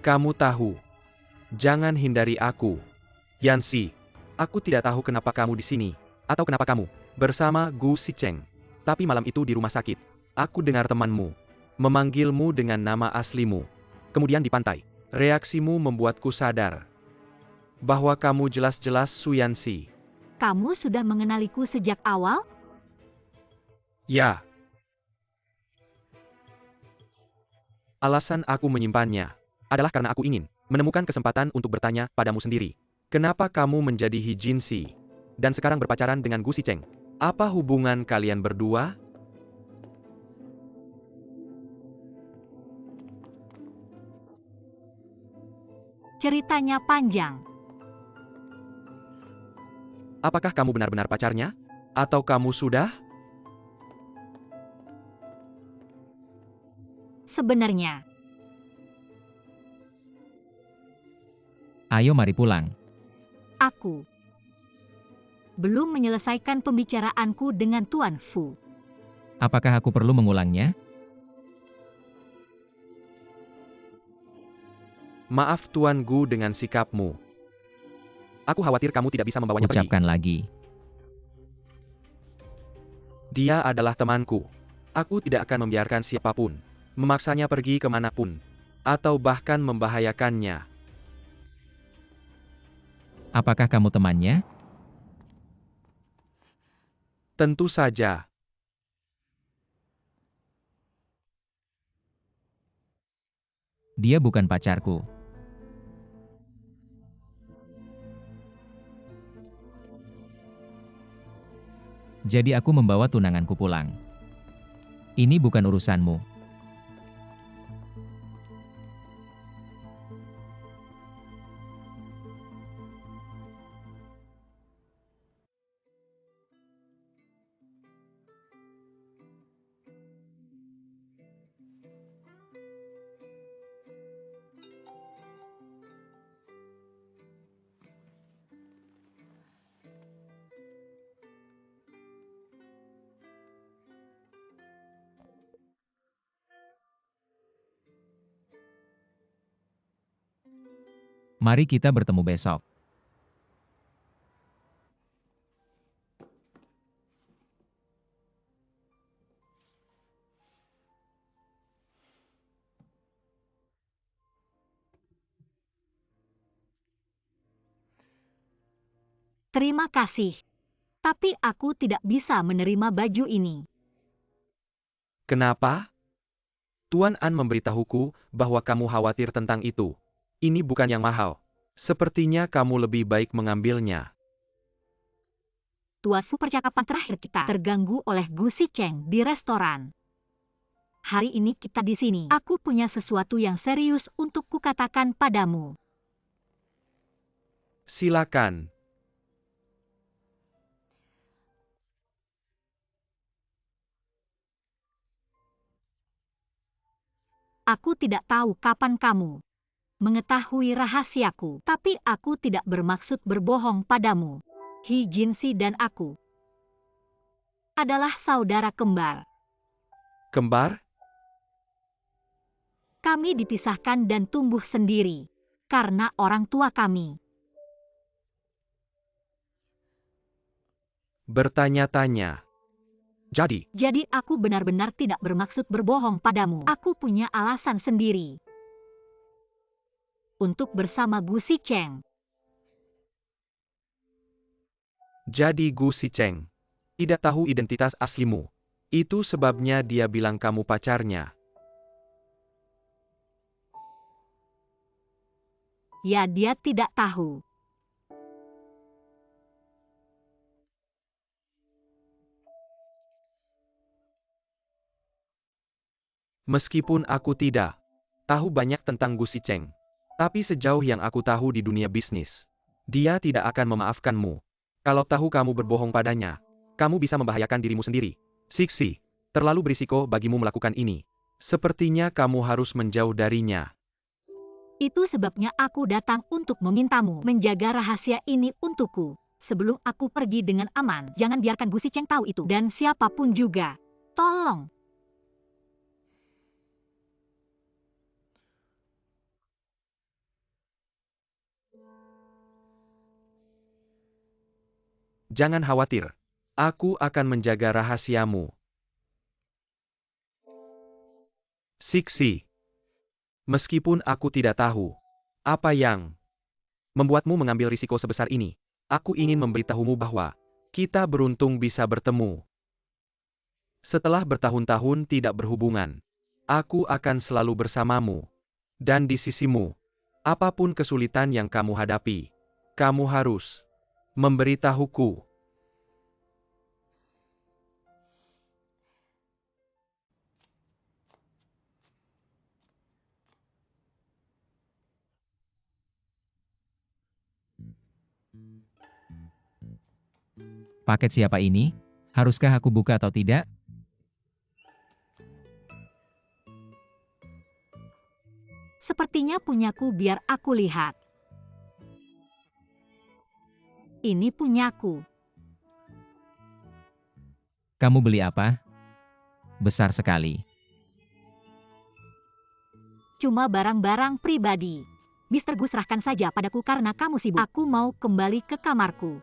Kamu tahu. Jangan hindari aku. Yanxi. Aku tidak tahu kenapa kamu di sini. Atau kenapa kamu bersama Gu Sicheng. Tapi malam itu di rumah sakit, aku dengar temanmu memanggilmu dengan nama aslimu. Kemudian di pantai, reaksimu membuatku sadar bahwa kamu jelas-jelas Su Yanxi. Kamu sudah mengenaliku sejak awal? Ya. Alasan aku menyimpannya adalah karena aku ingin menemukan kesempatan untuk bertanya padamu sendiri. Kenapa kamu menjadi He Jinsi dan sekarang berpacaran dengan Gu Sicheng? Apa hubungan kalian berdua? Ceritanya panjang. Apakah kamu benar-benar pacarnya? Atau kamu sudah? Sebenarnya, Ayo mari pulang. aku belum menyelesaikan pembicaraanku dengan Tuan Fu. Apakah aku perlu mengulangnya? Maaf Tuan Gu dengan sikapmu. Aku khawatir kamu tidak bisa membawanya pergi. Ucapkan lagi. Dia adalah temanku. Aku tidak akan membiarkan siapapun memaksanya pergi kemanapun, atau bahkan membahayakannya. Apakah kamu temannya? Tentu saja. Dia bukan pacarku. Jadi aku membawa tunanganku pulang. Ini bukan urusanmu. Mari kita bertemu besok. Terima kasih. Tapi aku tidak bisa menerima baju ini. Kenapa? Tuan An memberitahuku bahwa kamu khawatir tentang itu. Ini bukan yang mahal. Sepertinya kamu lebih baik mengambilnya. Tuan Fu, percakapan terakhir kita terganggu oleh Gu Sicheng di restoran. Hari ini kita di sini. Aku punya sesuatu yang serius untuk kukatakan padamu. Silakan. Aku tidak tahu kapan kamu mengetahui rahasiaku, tapi aku tidak bermaksud berbohong padamu. He Jinsi dan aku adalah saudara kembar. Kembar? Kami dipisahkan dan tumbuh sendiri karena orang tua kami. Bertanya-tanya. Jadi aku benar-benar tidak bermaksud berbohong padamu. Aku punya alasan sendiri untuk bersama Gu Sicheng. Jadi Gu Sicheng tidak tahu identitas aslimu. Itu sebabnya dia bilang kamu pacarnya. Ya, dia tidak tahu. Meskipun aku tidak tahu banyak tentang Gu Sicheng, tapi sejauh yang aku tahu di dunia bisnis, dia tidak akan memaafkanmu. Kalau tahu kamu berbohong padanya, kamu bisa membahayakan dirimu sendiri. Siksi, terlalu berisiko bagimu melakukan ini. Sepertinya kamu harus menjauh darinya. Itu sebabnya aku datang untuk memintamu menjaga rahasia ini untukku. Sebelum aku pergi dengan aman, jangan biarkan Gu Sicheng tahu itu. Dan siapapun juga. Tolong. Jangan khawatir. Aku akan menjaga rahasiamu. Siksi. Meskipun aku tidak tahu apa yang membuatmu mengambil risiko sebesar ini, aku ingin memberitahumu bahwa kita beruntung bisa bertemu. Setelah bertahun-tahun tidak berhubungan, aku akan selalu bersamamu. Dan di sisimu, apapun kesulitan yang kamu hadapi, kamu harus memberitahuku. Paket siapa ini? Haruskah aku buka atau tidak? Sepertinya punyaku, biar aku lihat. Ini punyaku. Kamu beli apa? Besar sekali. Cuma barang-barang pribadi. Mr. Gu, serahkan saja padaku karena kamu sibuk. Aku mau kembali ke kamarku.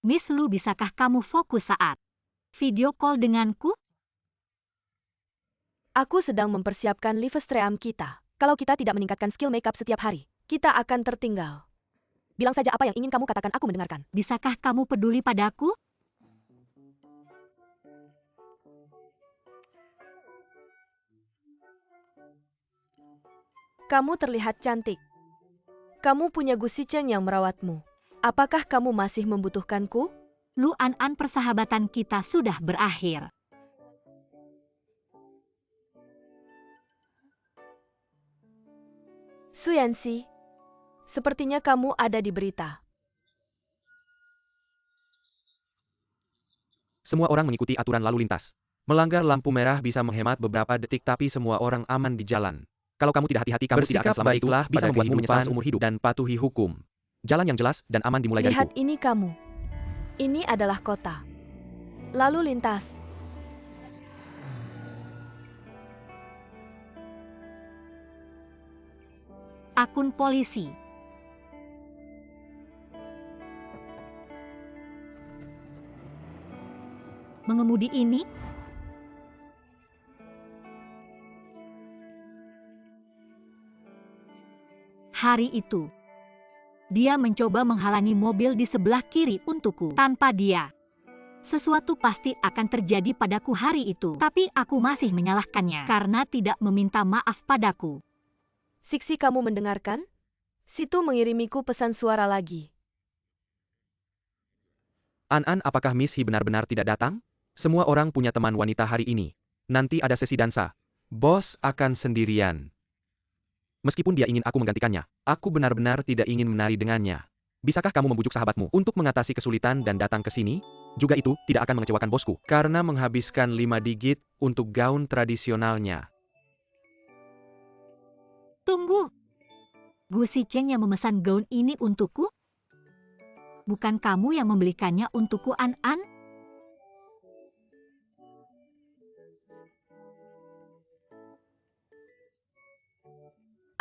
Miss Lu, bisakah kamu fokus saat video call denganku? Aku sedang mempersiapkan live stream kita. Kalau kita tidak meningkatkan skill makeup setiap hari, kita akan tertinggal. Bilang saja apa yang ingin kamu katakan, aku mendengarkan. Bisakah kamu peduli padaku? Kamu terlihat cantik. Kamu punya Gu Sicheng yang merawatmu. Apakah kamu masih membutuhkanku? Lu An, persahabatan kita sudah berakhir. Su Yanxi, sepertinya kamu ada di berita. Semua orang mengikuti aturan lalu lintas. Melanggar lampu merah bisa menghemat beberapa detik tapi semua orang aman di jalan. Kalau kamu tidak hati-hati kamu tidak akan selamat, itulah bisa membuatmu menyesal seumur hidup dan patuhi hukum. Jalan yang jelas dan aman dimulai dariku. Lihat ini kamu. Ini adalah kota. Lalu lintas. Akun polisi. Mengemudi ini hari itu, dia mencoba menghalangi mobil di sebelah kiri untukku. Tanpa dia, sesuatu pasti akan terjadi padaku hari itu. Tapi aku masih menyalahkannya karena tidak meminta maaf padaku. Siksi, kamu mendengarkan? Situ mengirimiku pesan suara lagi. An-an, apakah Miss He benar-benar tidak datang? Semua orang punya teman wanita hari ini. Nanti ada sesi dansa. Bos akan sendirian. Meskipun dia ingin aku menggantikannya, aku benar-benar tidak ingin menari dengannya. Bisakah kamu membujuk sahabatmu untuk mengatasi kesulitan dan datang ke sini? Juga itu tidak akan mengecewakan bosku, karena menghabiskan 5 digit untuk gaun tradisionalnya. Tunggu. Gu Sicheng yang memesan gaun ini untukku? Bukan kamu yang membelikannya untukku, An-an?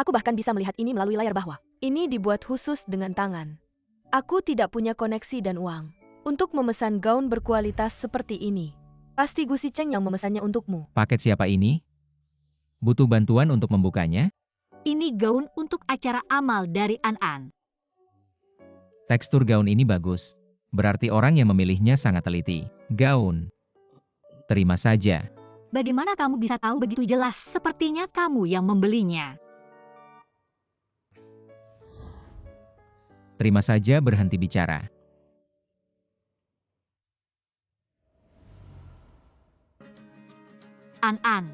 Aku bahkan bisa melihat ini melalui layar bawah. Ini dibuat khusus dengan tangan. Aku tidak punya koneksi dan uang untuk memesan gaun berkualitas seperti ini. Pasti Gu Sicheng yang memesannya untukmu. Paket siapa ini? Butuh bantuan untuk membukanya? Ini gaun untuk acara amal dari An-an. Tekstur gaun ini bagus. Berarti orang yang memilihnya sangat teliti. Gaun. Terima saja. Bagaimana kamu bisa tahu begitu jelas? Sepertinya kamu yang membelinya. Terima saja, berhenti bicara. An-an,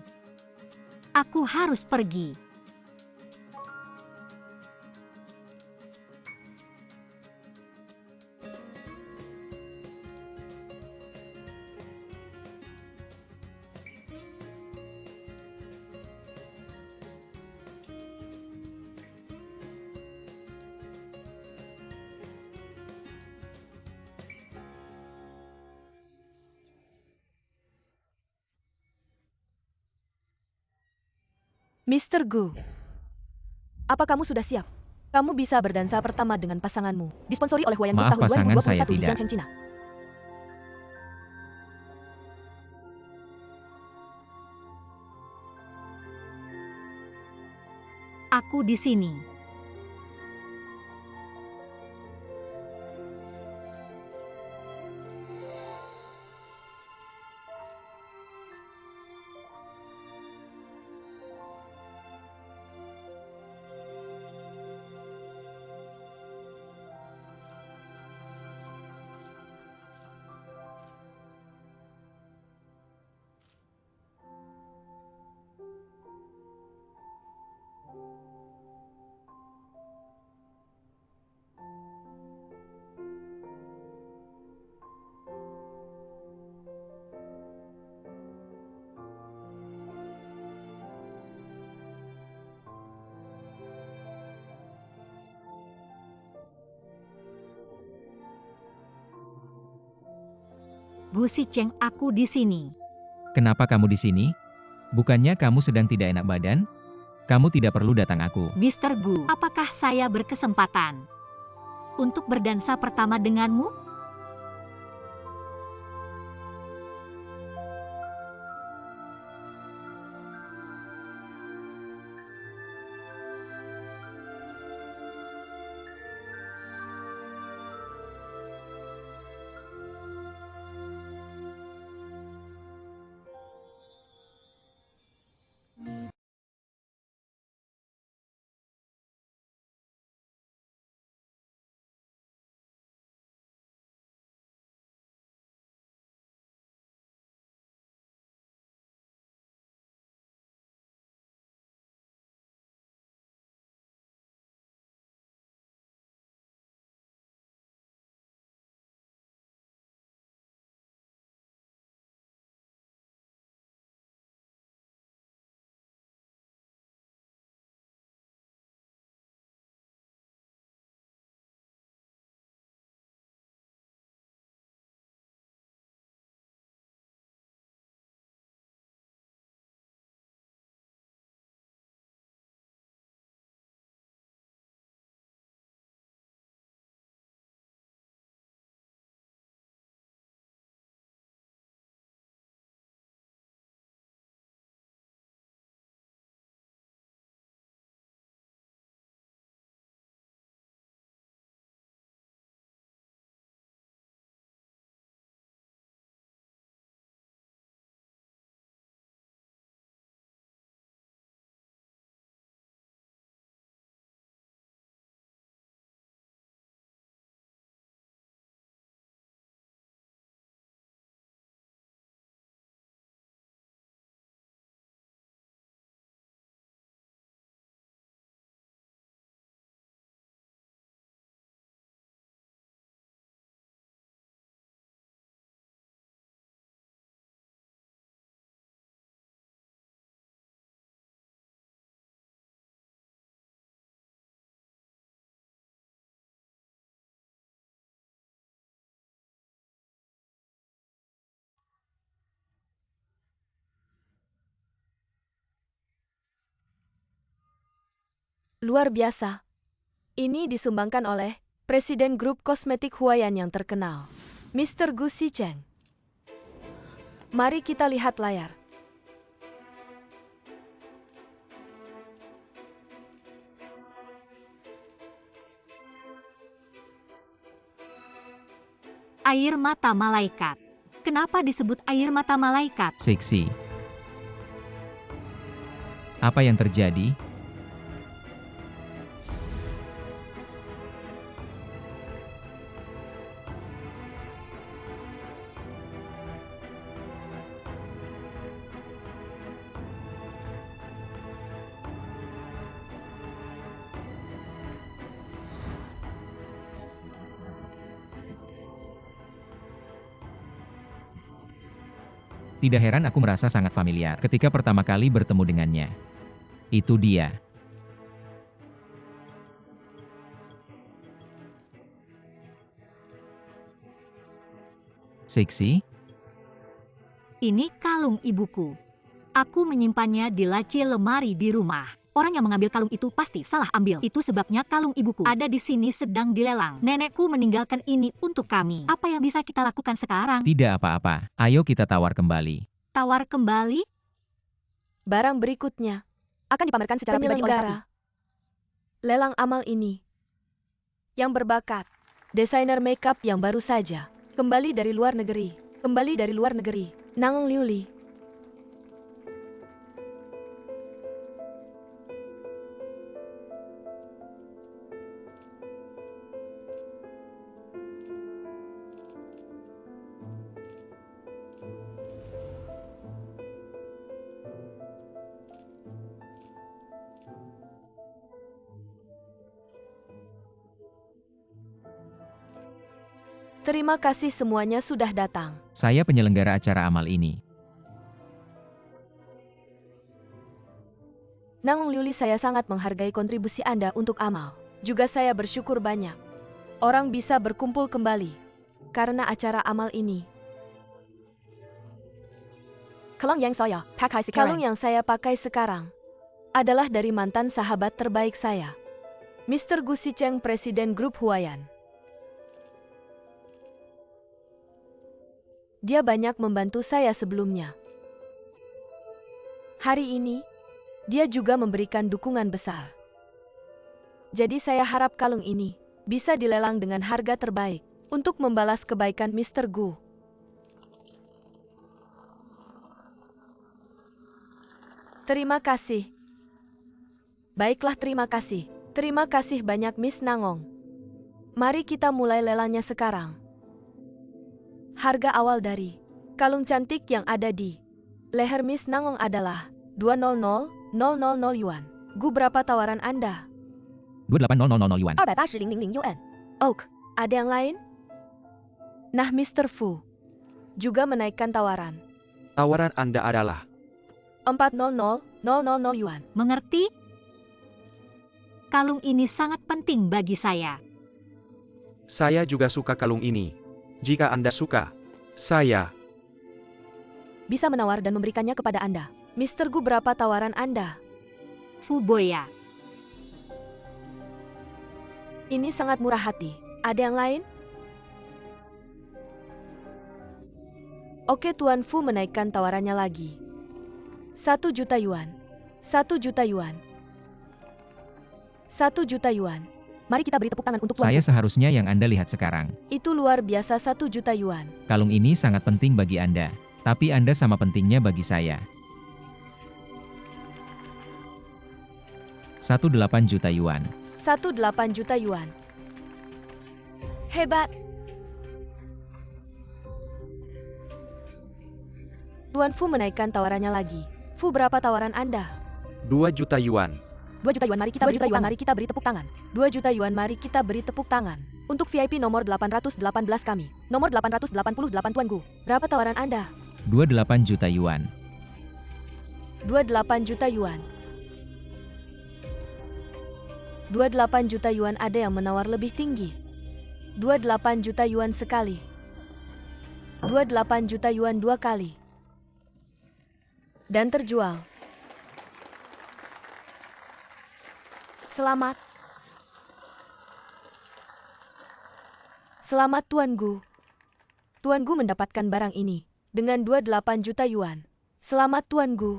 aku harus pergi. Mr. Gu, apa kamu sudah siap? Kamu bisa berdansa pertama dengan pasanganmu. Disponsori oleh Huayan Group Maaf, tahun pasangan saya 2021 di tidak. Jiangchen, Cina. Aku di sini. Gu Sicheng, aku di sini. Kenapa kamu di sini? Bukannya kamu sedang tidak enak badan? Kamu tidak perlu datang aku. Mr. Gu, apakah saya berkesempatan untuk berdansa pertama denganmu? Luar biasa. Ini disumbangkan oleh Presiden Grup Kosmetik Huayan yang terkenal, Mr. Gu Sicheng. Mari kita lihat layar. Air mata malaikat. Kenapa disebut air mata malaikat? Seksi. Apa yang terjadi? Tidak heran aku merasa sangat familiar ketika pertama kali bertemu dengannya. Itu dia. Seksi? Ini kalung ibuku. Aku menyimpannya di laci lemari di rumah. Orang yang mengambil kalung itu pasti salah ambil. Itu sebabnya kalung ibuku ada di sini sedang dilelang. Nenekku meninggalkan ini untuk kami. Apa yang bisa kita lakukan sekarang? Tidak apa-apa. Ayo kita tawar kembali. Tawar kembali? Barang berikutnya akan dipamerkan secara pribadi oleh kami. Lelang amal ini yang berbakat desainer makeup yang baru saja kembali dari luar negeri. Nangong Liuli. Terima kasih semuanya sudah datang. Saya penyelenggara acara amal ini. Nangong Liuli, saya sangat menghargai kontribusi Anda untuk amal. Juga saya bersyukur banyak orang bisa berkumpul kembali karena acara amal ini. Kalung yang saya pakai sekarang adalah dari mantan sahabat terbaik saya, Mr. Gu Sicheng, Presiden Grup Huayan. Dia banyak membantu saya sebelumnya. Hari ini, dia juga memberikan dukungan besar. Jadi saya harap kalung ini bisa dilelang dengan harga terbaik untuk membalas kebaikan Mr. Gu. Terima kasih. Baiklah, terima kasih. Terima kasih banyak Miss Nangong. Mari kita mulai lelangnya sekarang. Harga awal dari kalung cantik yang ada di leher Miss Nangong adalah 200.000 yuan. Gu, berapa tawaran Anda? 28.000 yuan. 280.000 yuan. Oak, ada yang lain? Nah, Mr. Fu juga menaikkan tawaran. Tawaran Anda adalah 400.000 yuan. Mengerti? Kalung ini sangat penting bagi saya. saya juga suka kalung ini. Jika Anda suka, saya Bisa menawar dan memberikannya kepada Anda. Mr. Gu, berapa tawaran Anda? Fuboya. Ini sangat murah hati. Ada yang lain? Oke, Tuan Fu menaikkan tawarannya lagi. 1 juta yuan. 1 juta yuan. 1 juta yuan. Mari kita beri tepuk tangan untuk Tuan Saya Fu. seharusnya yang Anda lihat sekarang. Itu luar biasa, 1 juta yuan. Kalung ini sangat penting bagi Anda. Tapi Anda sama pentingnya bagi saya. 18 juta yuan. 18 juta yuan. Hebat. Tuan Fu menaikkan tawarannya lagi. Fu, berapa tawaran Anda? 2 juta yuan. 2 juta yuan, mari kita beri tepuk tangan. Mari kita beri tepuk tangan. 2 juta yuan, mari kita beri tepuk tangan. Untuk VIP nomor 818 kami. Nomor 888 Tuan Gu. Berapa tawaran Anda? 28 juta yuan. 28 juta yuan. 28 juta yuan, ada yang menawar lebih tinggi. 28 juta yuan sekali. 28 juta yuan 2 kali. Dan terjual. Selamat. Selamat Tuanku. Tuanku mendapatkan barang ini dengan 28 juta yuan. Selamat Tuanku.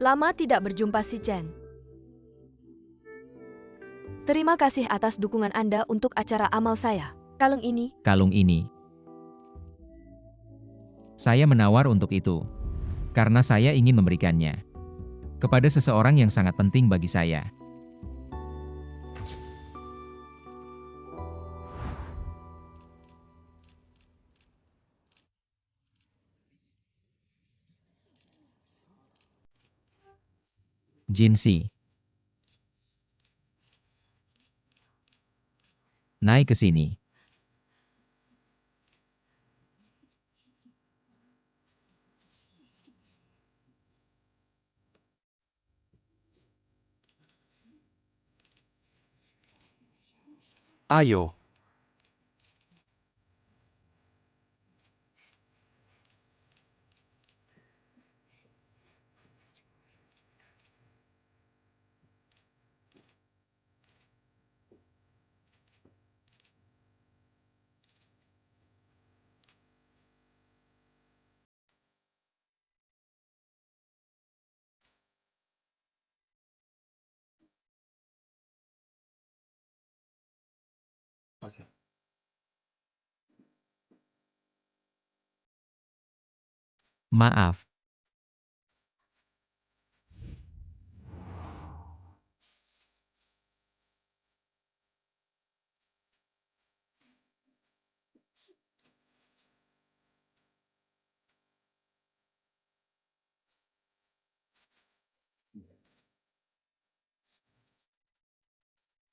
Lama tidak berjumpa si Chen. Terima kasih atas dukungan Anda untuk acara amal saya. Kalung ini, Kalung ini. Saya menawar untuk itu. Karena saya ingin memberikannya kepada seseorang yang sangat penting bagi saya. Jinsi. Naik ke sini. Ayo. Maaf.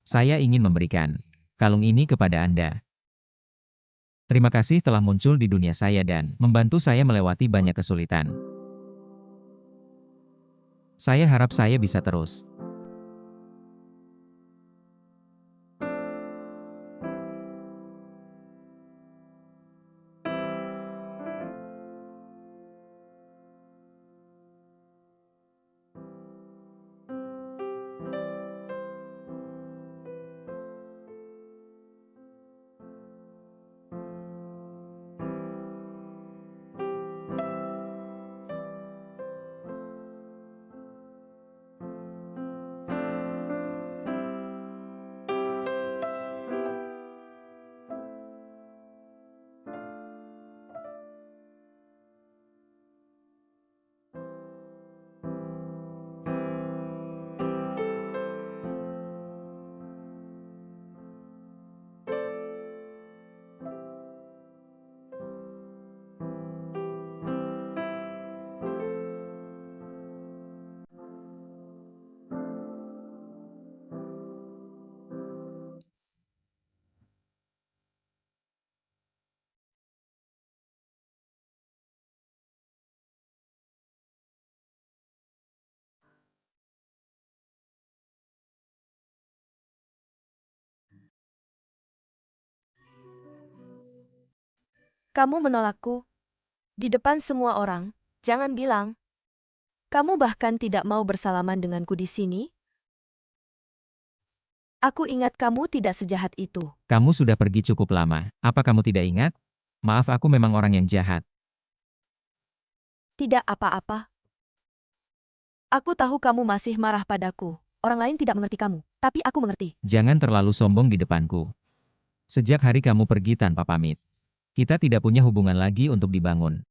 Saya ingin memberikan kalung ini kepada Anda. Terima kasih telah muncul di dunia saya dan membantu saya melewati banyak kesulitan. Saya harap saya bisa terus. kamu menolakku di depan semua orang. Jangan bilang kamu bahkan tidak mau bersalaman denganku di sini. Aku ingat kamu tidak sejahat itu. Kamu sudah pergi cukup lama. Apa kamu tidak ingat? Maaf, aku memang orang yang jahat. Tidak apa-apa. Aku tahu kamu masih marah padaku. Orang lain tidak mengerti kamu, tapi aku mengerti. Jangan terlalu sombong di depanku. Sejak hari kamu pergi tanpa pamit, kita tidak punya hubungan lagi untuk dibangun.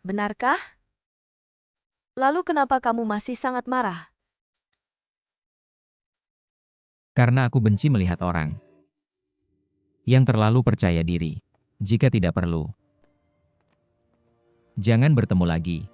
Benarkah? Lalu kenapa kamu masih sangat marah? Karena aku benci melihat orang yang terlalu percaya diri. Jika tidak perlu, jangan bertemu lagi.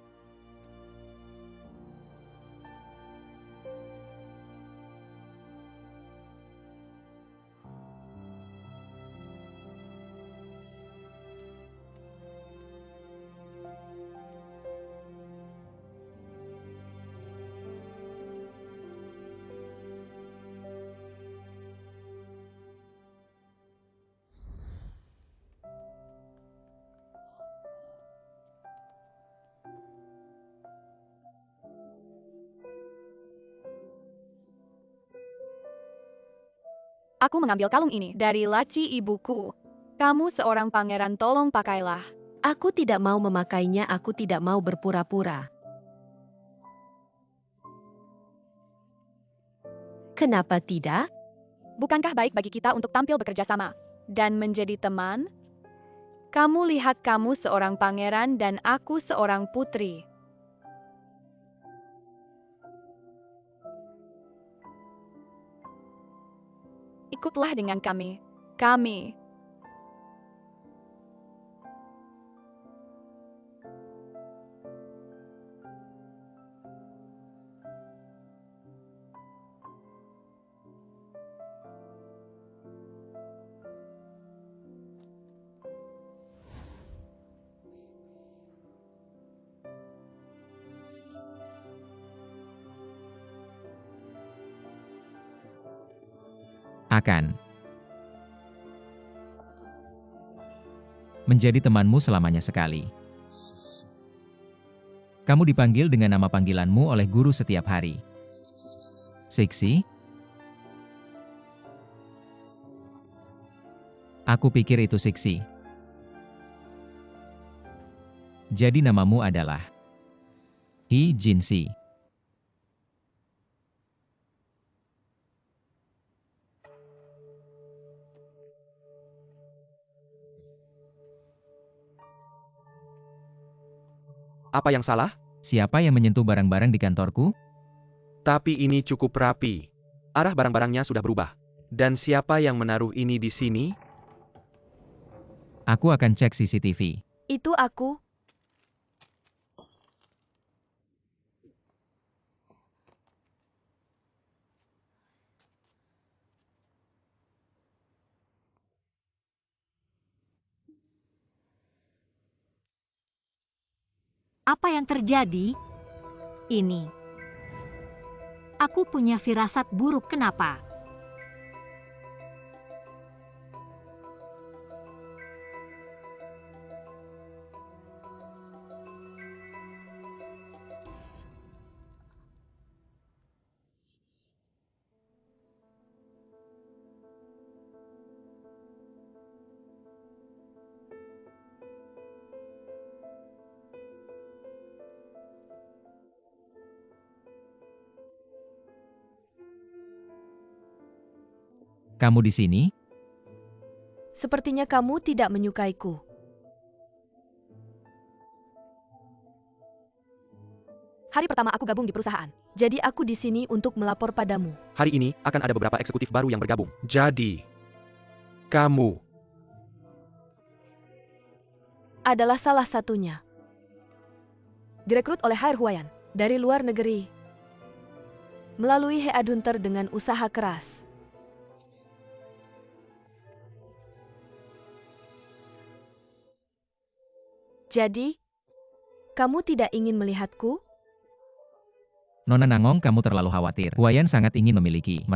Aku mengambil kalung ini dari laci ibuku. Kamu seorang pangeran, tolong pakailah. Aku tidak mau memakainya, aku tidak mau berpura-pura. Kenapa tidak? Bukankah baik bagi kita untuk tampil bekerja sama dan menjadi teman? Kamu lihat, kamu seorang pangeran dan aku seorang putri. Ikutlah dengan kami. Kami. Akan menjadi temanmu selamanya sekali. Kamu dipanggil dengan nama panggilanmu oleh guru setiap hari. Sixi? Aku pikir itu Sixi. Jadi namamu adalah He Jinsi. Apa yang salah? Siapa yang menyentuh barang-barang di kantorku? Tapi ini cukup rapi. Arah barang-barangnya sudah berubah. Dan siapa yang menaruh ini di sini? Aku akan cek CCTV. Itu aku. Apa yang terjadi? Ini. Aku punya firasat buruk, kenapa? Kamu di sini? Sepertinya kamu tidak menyukaiku. Hari pertama aku gabung di perusahaan. Jadi aku di sini untuk melapor padamu. Hari ini akan ada beberapa eksekutif baru yang bergabung. Jadi, kamu Adalah salah satunya. Direkrut oleh Hair Huayan dari luar negeri. Melalui Headhunter dengan usaha keras. Jadi, kamu tidak ingin melihatku? Nona Nangong, kamu terlalu khawatir. Huayan sangat ingin memiliki